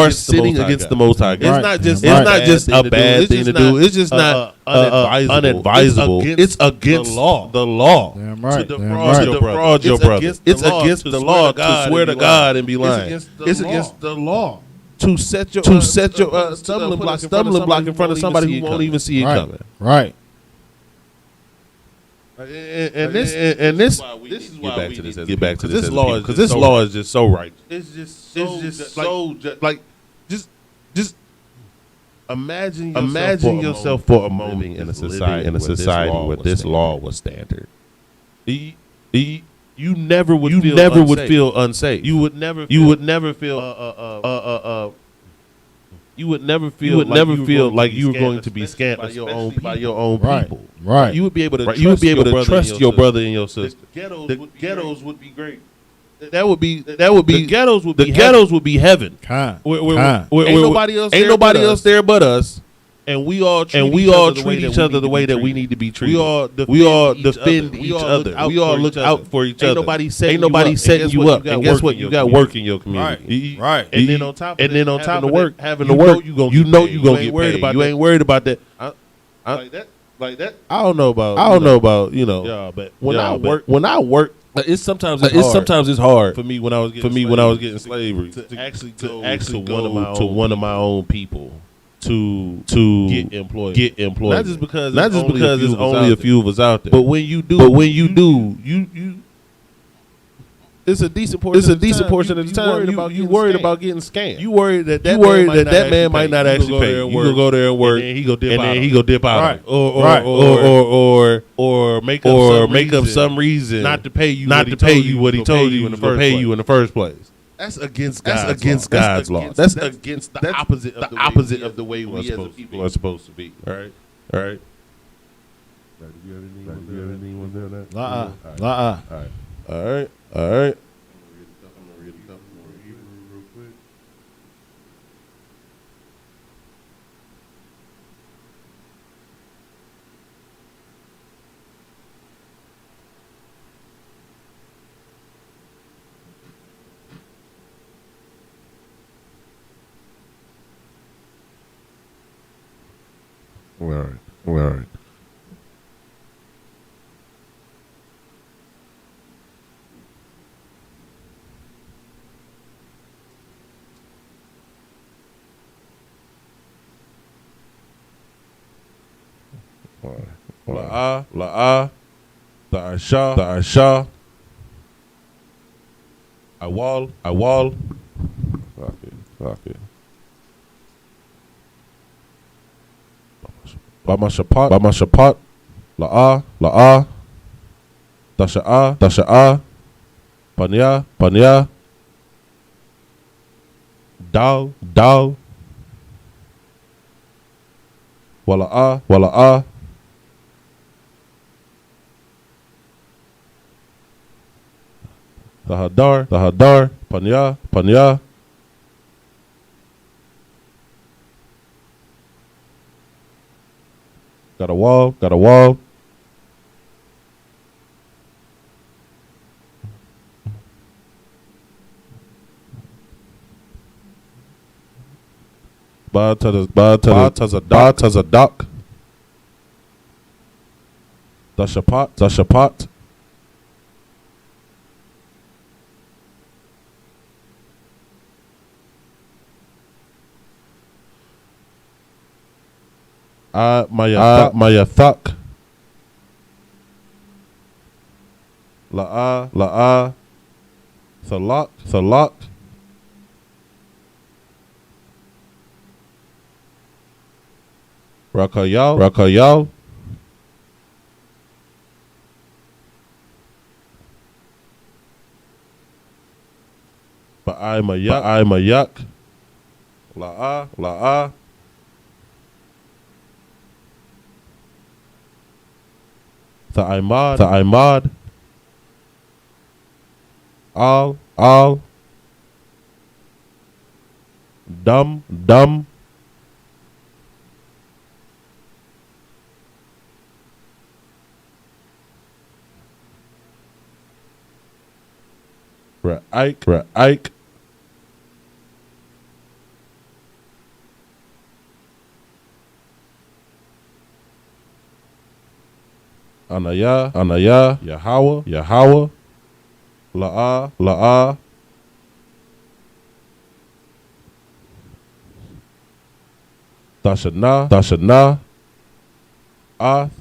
against the Most High God. It's not just a bad thing to do. It's just not unadvisable. It's against the law. Damn right. To defraud your brother. It's against the law to swear to God and be lying. It's against the law to set your stumbling block in front of somebody who won't even see it coming. Right. And this is why we get back to this law because this law is just so right. It's just imagine yourself for a moment in a society where this law was standard. You never would feel unsafe. You would never feel like you were going to be scammed by your own people. Right. You would be able to trust your brother and your sister. The ghettos would be great. The ghettos would be heaven. Ain't nobody else there but us. And we all treat each other the way that we need to be treated. We all defend each other. We all look out for each other. Ain't nobody setting you up. And guess what? You got work in your community. Right. And then on top of having to work, you gonna get paid. You ain't worried about that. Like that. I don't know about but when I work, it's sometimes hard for me when I was getting slavery to actually go to one of my own people. To get employed. Not just because there's only a few of us out there. But when you do, you it's a decent portion of the time. You worried about getting scammed. You worried that man might not actually pay. You gonna go there and work, and then he go dip out, or make up some reason not to pay you what he told you in the first place. That's against God's law. That's against the opposite of the way we as a people are supposed to be. All right. Do you have anyone doing that? All right. I'm gonna read a couple more Hebrew real quick. All right. La'ah, Ta'ashah, Awal. Okay. Shapat, La'a, Dasha'a, Panya, Dal, Wala'a, Tahadar, Panya, got a wall, Tazadak, Dashapat, Mayathak, La'a, Thalak, Rakayal, Ba'ai La'a, Tha'imad, Al, Dum, Ra'aik, Anaya, Yahweh, La'a, Dashana, Ath,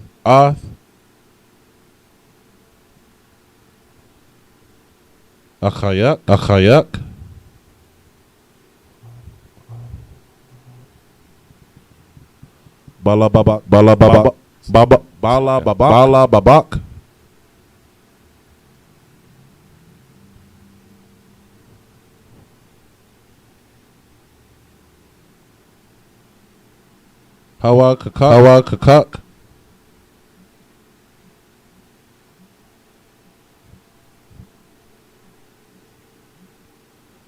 Achayak, Balababak, Hawa Kakak,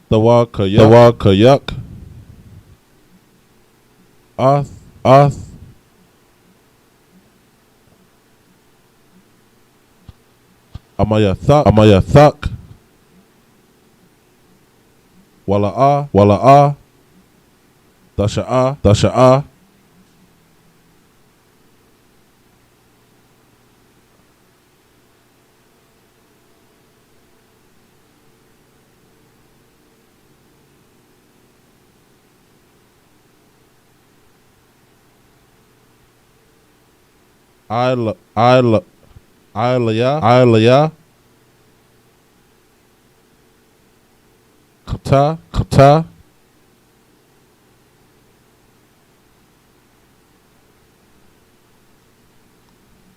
Dawa Kayak, Ath, Amayathak, Wala'a, Dasha'a, Ilaya, Kata,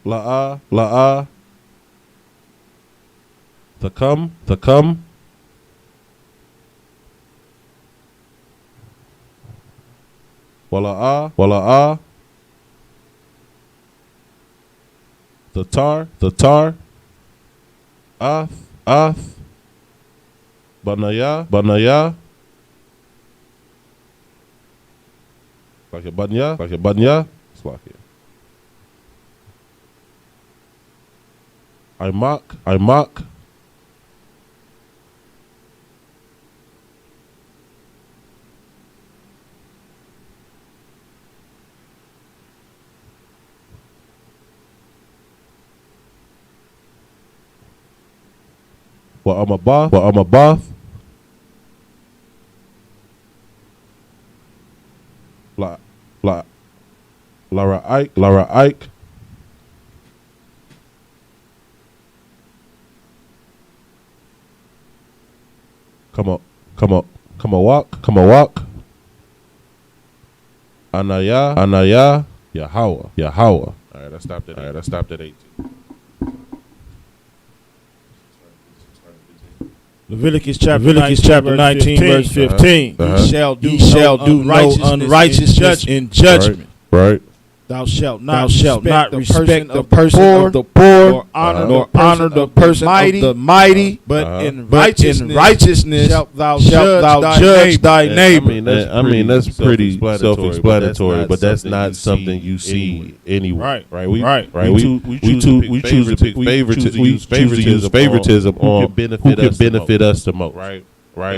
La'a, Thakam, Wala'a, the tar, Ath, Banaya, like a banya, Slakia. I mock, Wa Amabath, Lara Ike, come on, walk, Anaya, Yahweh. All right, I stopped at 18. Leviticus chapter 19, verse 15. Ye shall do no unrighteousness in judgment. Right. Thou shalt not respect the person of the poor, nor honor the person of the mighty, but in righteousness shalt thou judge thy neighbor. I mean, that's pretty self-explanatory, but that's not something you see anywhere. Right. We choose to pick favoritism on who can benefit us the most. Right.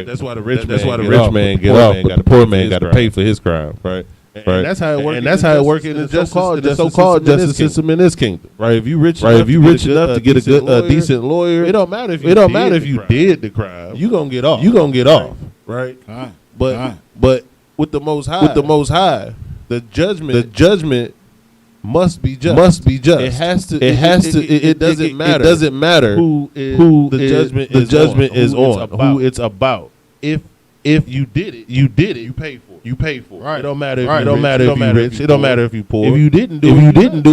That's why the rich man get off, but the poor man got to pay for his crime. Right. Right. That's how it works in the so-called justice system in this kingdom. Right. If you rich enough to get a good decent lawyer, it don't matter if you did the crime. You gonna get off. Right. But with the Most High, the judgment must be just. It doesn't matter who the judgment is on, who it's about. If you did it, you pay for it. Right. It don't matter if you're rich. It don't matter if you're poor. If you didn't do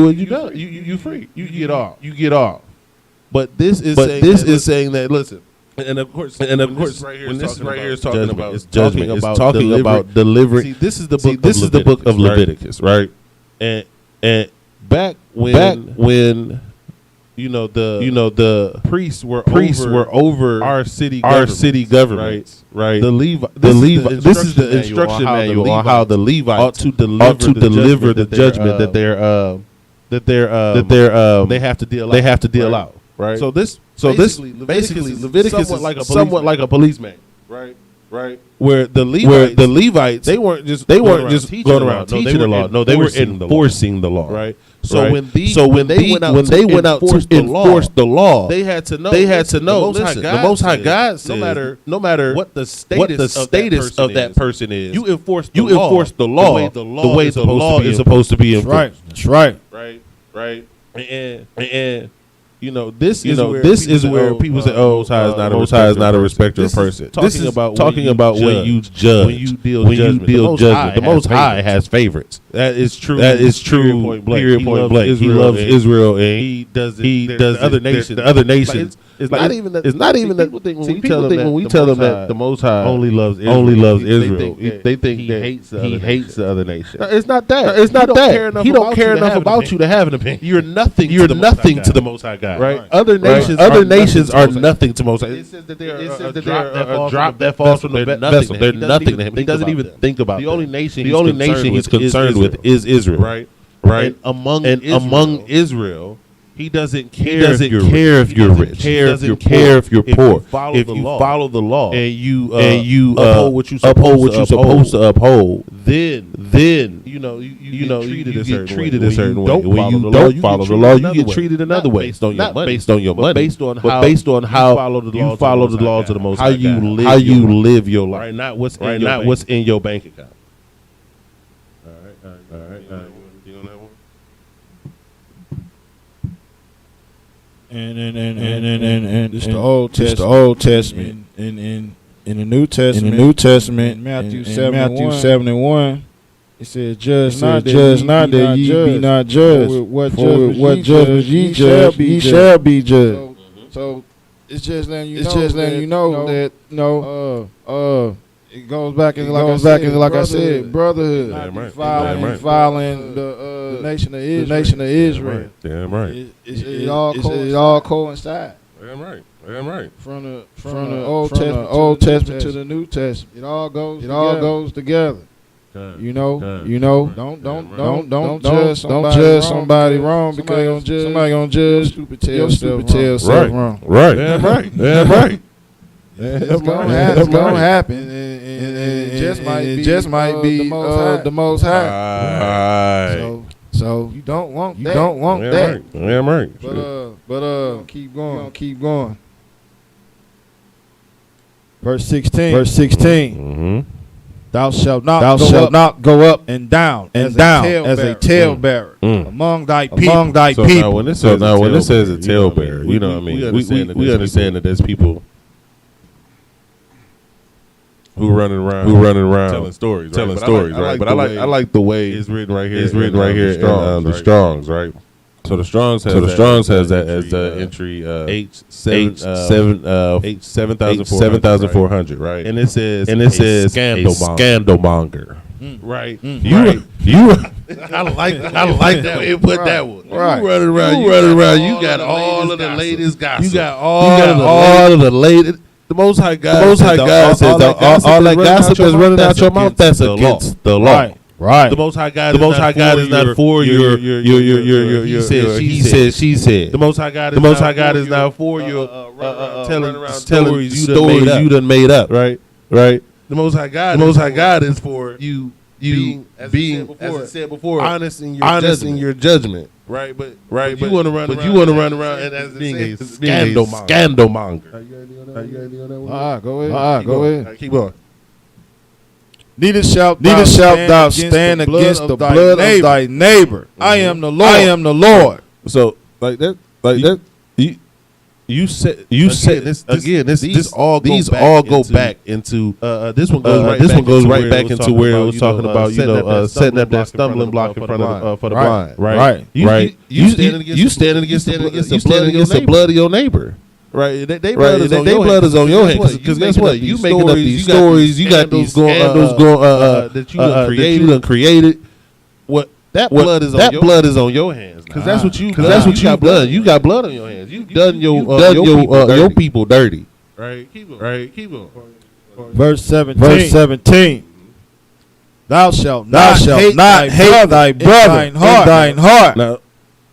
it, you done. You free. You get off. But this is saying that, listen. And of course, when this right here is talking about judgment, it's talking about delivering. See, this is the book of Leviticus, right? And back when the priests were over our city government, right? This is the instruction manual on how the Levites ought to deliver the judgment that they have to deal out. Right. So basically Leviticus is somewhat like a policeman, right? Where the Levites they weren't just going around teaching the law. No, they were enforcing the law. Right. So when they went out to enforce the law, they had to know. Listen, the Most High God says, no matter what the status of that person is, you enforce the law the way the law is supposed to be enforced. That's right. Right. And this is where people say, "Oh, Most High is not a respecter of person." Talking about when you judge, when you deal judgment. The Most High has favorites. That is true. Period point blank. He loves Israel, and he does the other nations. It's not even that. When we tell them that the Most High only loves Israel, they think he hates the other nation. It's not that. He don't care enough about you to have an opinion. You're nothing to the Most High God. Right? Other nations are nothing to Most High. It says that they are a drop that falls from the vessel. They're nothing to him. He doesn't even think about the only nation he's concerned with is Israel. Right. And among Israel, he doesn't care if you're rich. He doesn't care if you're poor. If you follow the law and you uphold what you're supposed to uphold, then you get treated a certain way. When you don't follow the law, you get treated another way. Not based on your money, but based on how you follow the laws of the Most High, how you live your life. Right, not what's in your bank account. All right. And it's the Old Testament. In the New Testament, Matthew 7:1, it says, "Judge not that ye be not judged. What judgment ye judge, ye shall be judged." So it's just letting you know that it goes back and like I said, brotherhood. Following the nation of Israel. Damn right. It all coincides. Damn right. From the Old Testament to the New Testament, it all goes together. You know. Don't judge somebody wrong because somebody gonna judge stupid tail self wrong. Right. Damn right. It's gonna happen. It just might be the Most High. So you don't want that. Damn right. But keep going. Verse 16. Mm-hmm. Thou shalt not go up and down as a talebearer among thy people. Now when it says a talebearer, you know what I mean. We understand that there's people. who running around telling stories, right? But I like the way it's written right here. It's written right here in the Strong's, right? So the Strong's has that as the entry H7400, right? And it says scandalmonger. Right. You I like that way you put that one. Right. You running around. You got all of the latest gossip. You got all of the latest. The Most High God says all that gossip that's running out your mouth, that's against the law. Right. The Most High God is not for your he said, she said. The Most High God is not for your telling stories you done made up. Right. The Most High God is for you being, as I said before, honest in your judgment. Right. But you want to run around and as being a scandalmonger. Go ahead. Right, keep going. Neither shalt thou stand against the blood of thy neighbor. I am the Lord. So like that. You said this these all go back into this one goes right back into where it was talking about setting up that stumbling block in front of for the blind, right? You standing against the blood of your neighbor. Right, they blood is on your hands. Because guess what? You making up these stories. You got these scandals going that you done created. What that blood is on your hands. Because that's what you've done. You got blood on your hands. You've done your people dirty. Right. Keep going. Verse 17. Thou shalt not hate thy brother in thine heart.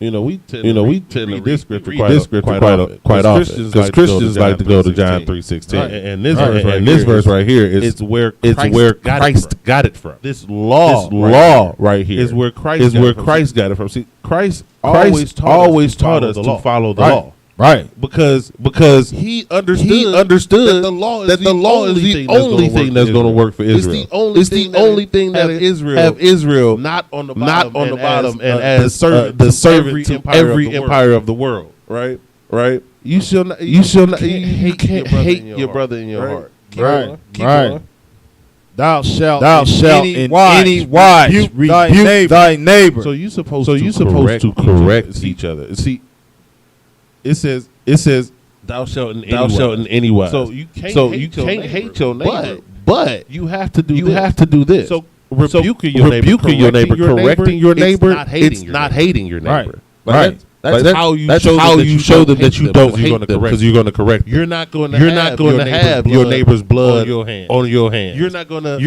Now, we tend to read this scripture quite often because Christians like to go to John 3:16, and this verse right here is where Christ got it from. This law right here is where Christ got it from. See, Christ always taught us to follow the law. Right, because he understood that the law is the only thing that's going to work for Israel. It's the only thing that have Israel not on the bottom and as the servant to every empire of the world. Right. You can't hate your brother in your heart. Right. Thou shalt in any wise rebuke thy neighbor. So you supposed to correct each other. See. It says thou shalt in any wise. So you can't hate your neighbor, but you have to do this. So rebuking your neighbor, correcting your neighbor, it's not hating your neighbor. Right. That's how you show them that you don't hate them because you're going to correct them. You're not going to have your neighbor's blood on your hands. You're not going to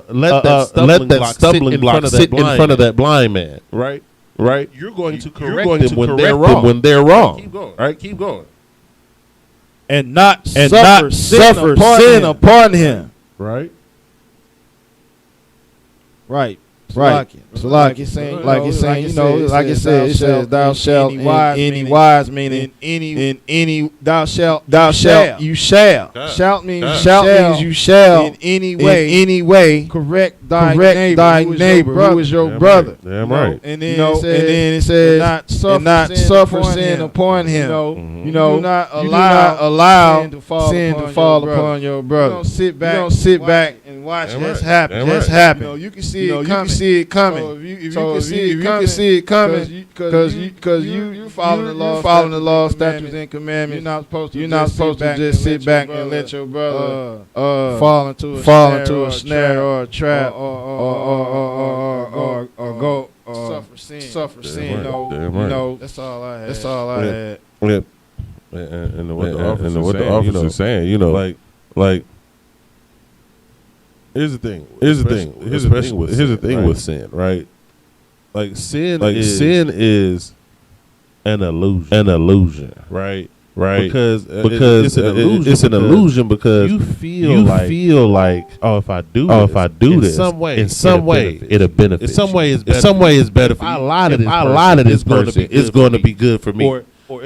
let that stumbling block sit in front of that blind man. Right, you're going to correct them when they're wrong. Keep going. Right, keep going. And not suffer sin upon him. Right. So like it's saying, like it says, thou shalt in any wise, meaning in any thou shalt you shall. Shout means you shall in any way correct thy neighbor who is your brother. Damn right. And then it says not suffer sin upon him. Do not allow sin to fall upon your brother. You don't sit back and watch this happen. You can see it coming. If you can see it coming, because you following the law, statutes, and commandments. You're not supposed to just sit back and let your brother fall into a snare or a trap or go suffer sin. That's all I had. Yeah. And what the officer's saying, like. Here's the thing with sin, right? Like sin is an illusion, right? Because it's an illusion because you feel like if I do this in some way it'll benefit. In some way it's better for you. If I lie to this person, it's going to be good for me. Or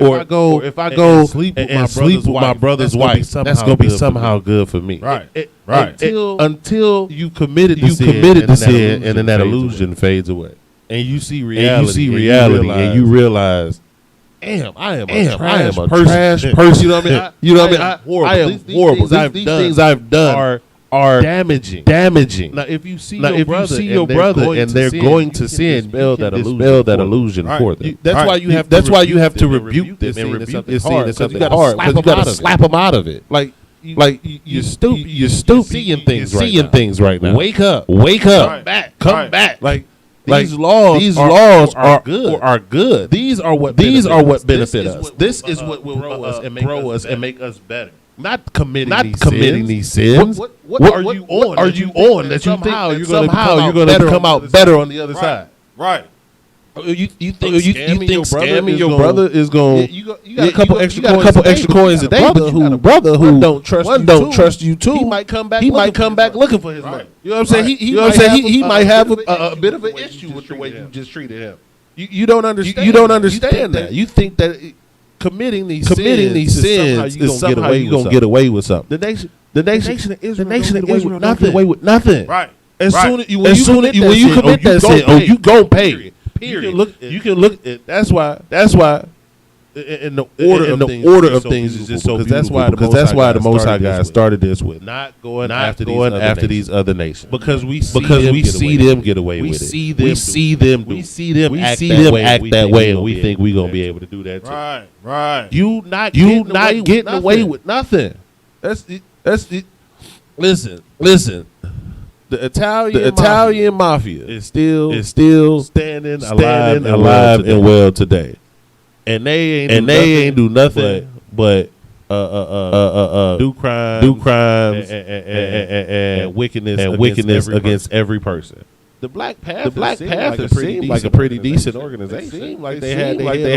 if I go sleep with my brother's wife, that's going to be somehow good for me. Right. Until you committed to sin, and then that illusion fades away, and you see reality, and you realize, damn, I am a trash person. You know what I mean? I am horrible. These things I've done damaging. Now, if you see your brother and they're going to sin, dispel that illusion for them. That's why you have to rebuke this and rebuke this sin. Because you got to slap them out of it. Like you're stupid. You're seeing things right now. Wake up. Come back. Like these laws are good. These are what benefit us. This is what will grow us and make us better. Not committing these sins. What are you on that you think somehow you're going to come out better on the other side? Right. You think scamming your brother is going? You got a couple extra coins a day. Brother who don't trust you too. He might come back looking for his money. You know what I'm saying? He might have a bit of an issue with the way you just treated him. You don't understand. You don't understand that. You think that committing these sins is somehow you're gonna get away with something. The nation of Israel don't get away with nothing. Right. As soon as you commit that sin, you gon' pay. Period. You can look at that's why in the order of things is just so beautiful. Because that's why the Most High God started this with not going after these other nations. Because we see them get away with it. We see them act that way, and we think we're gonna be able to do that too. Right. You not getting away with nothing. That's it. Listen. The Italian mafia is still standing alive and well today, and they ain't do nothing but do crime and wickedness against every person. The Black Panther seemed like a pretty decent organization. Seemed like they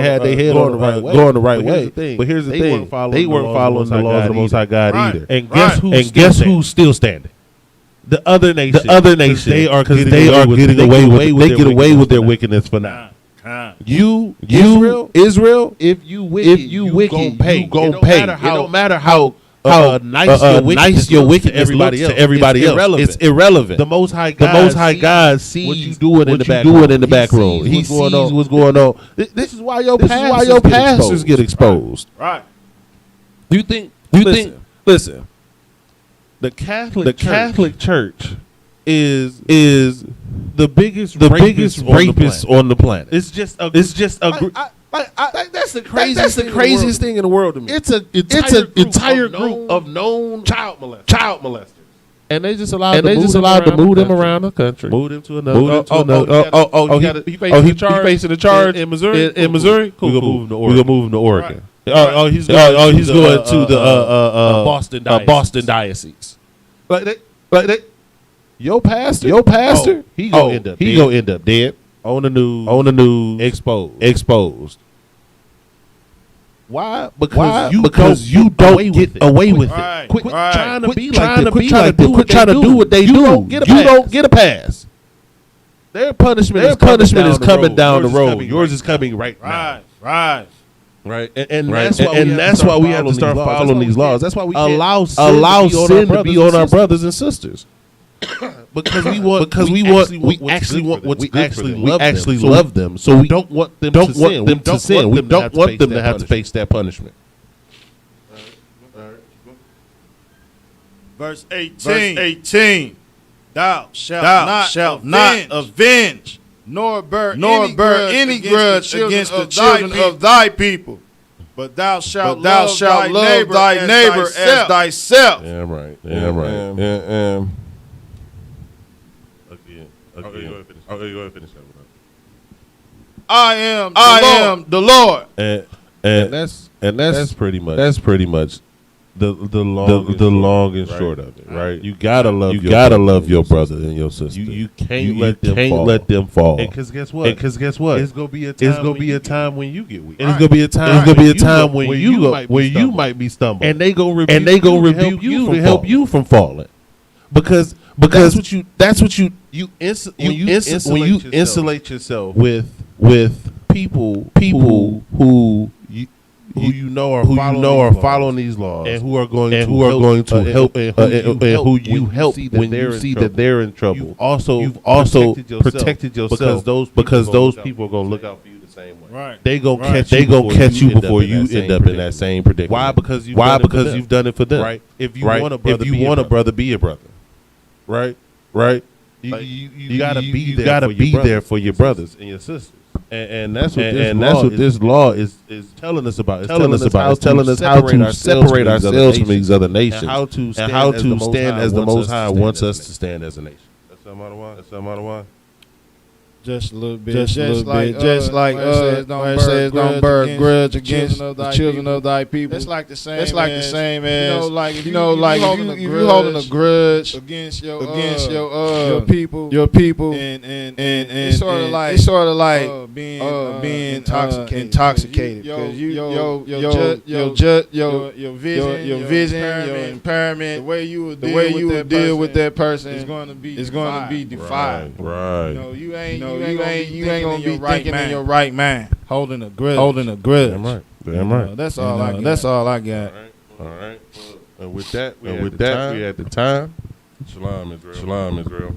had their head going the right way. But here's the thing: they weren't following the laws of the Most High God either. And guess who's still standing? The other nations, they are getting away with their wickedness for now. Israel, if you wicked, you gon' pay. It don't matter how nice your wickedness to everybody else. It's irrelevant. The Most High God sees what you doing in the back room. He sees what's going on. This is why your pastors get exposed. Right. You think? Listen. The Catholic Church is the biggest rapist on the planet. It's just a group. That's the craziest thing in the world to me. It's an entire group of known child molesters. And they just allowed to move them around the country. Move them to another. He facing the charge in Missouri. Cool. We're gonna move him to Oregon. Right. He's going to the Boston Diocese. Your pastor. He gonna end up dead on the news. Exposed. Why? Because you don't get away with it. Quit trying to be like them. Quit trying to do what they do. You don't get a pass. Their punishment is coming down the road. Yours is coming right now. Right, and that's why we have to start following these laws. That's why we allow sin to be on our brothers and sisters. because we actually love them. So we don't want them to sin. We don't want them to have to face that punishment. Verse 18. Thou shalt not avenge nor bear any grudge against the children of thy people, but thou shalt love thy neighbor as thyself. Yeah, right. Again. Go ahead and finish that one. I am the Lord. And that's pretty much the long and short of it, right? You gotta love your brother and your sister. You can't let them fall. Because guess what? It's gonna be a time when you get weak. And it's gonna be a time when you might be stumbling. And they gonna rebuke you to help you from falling. Because that's what you insulate yourself with people who you know are following these laws and who are going to help and who you help when you see that they're in trouble. You've also protected yourself because those people are going to look out for you the same way. Right. They gonna catch you before you end up in that same predicament. Why? Because you've done it for them. Right. If you want a brother, be a brother. right? You gotta be there for your brothers and your sisters. And that's what this law is telling us about. It's telling us how to separate ourselves from these other nations, and how to stand as the Most High wants us to stand as a nation. That's something out of why. Just a little bit, just like it says don't bear grudge against the children of thy people. It's like the same. It's like the same as if you holding a grudge against your people, and it's sort of like being intoxicated because your vision, your impairment, the way you would deal with that person is going to be defiled. Right. You ain't gonna be thinking in your right mind, holding a grudge. Damn right. That's all I got. All right. And with that, we at the time. Shalom, Israel.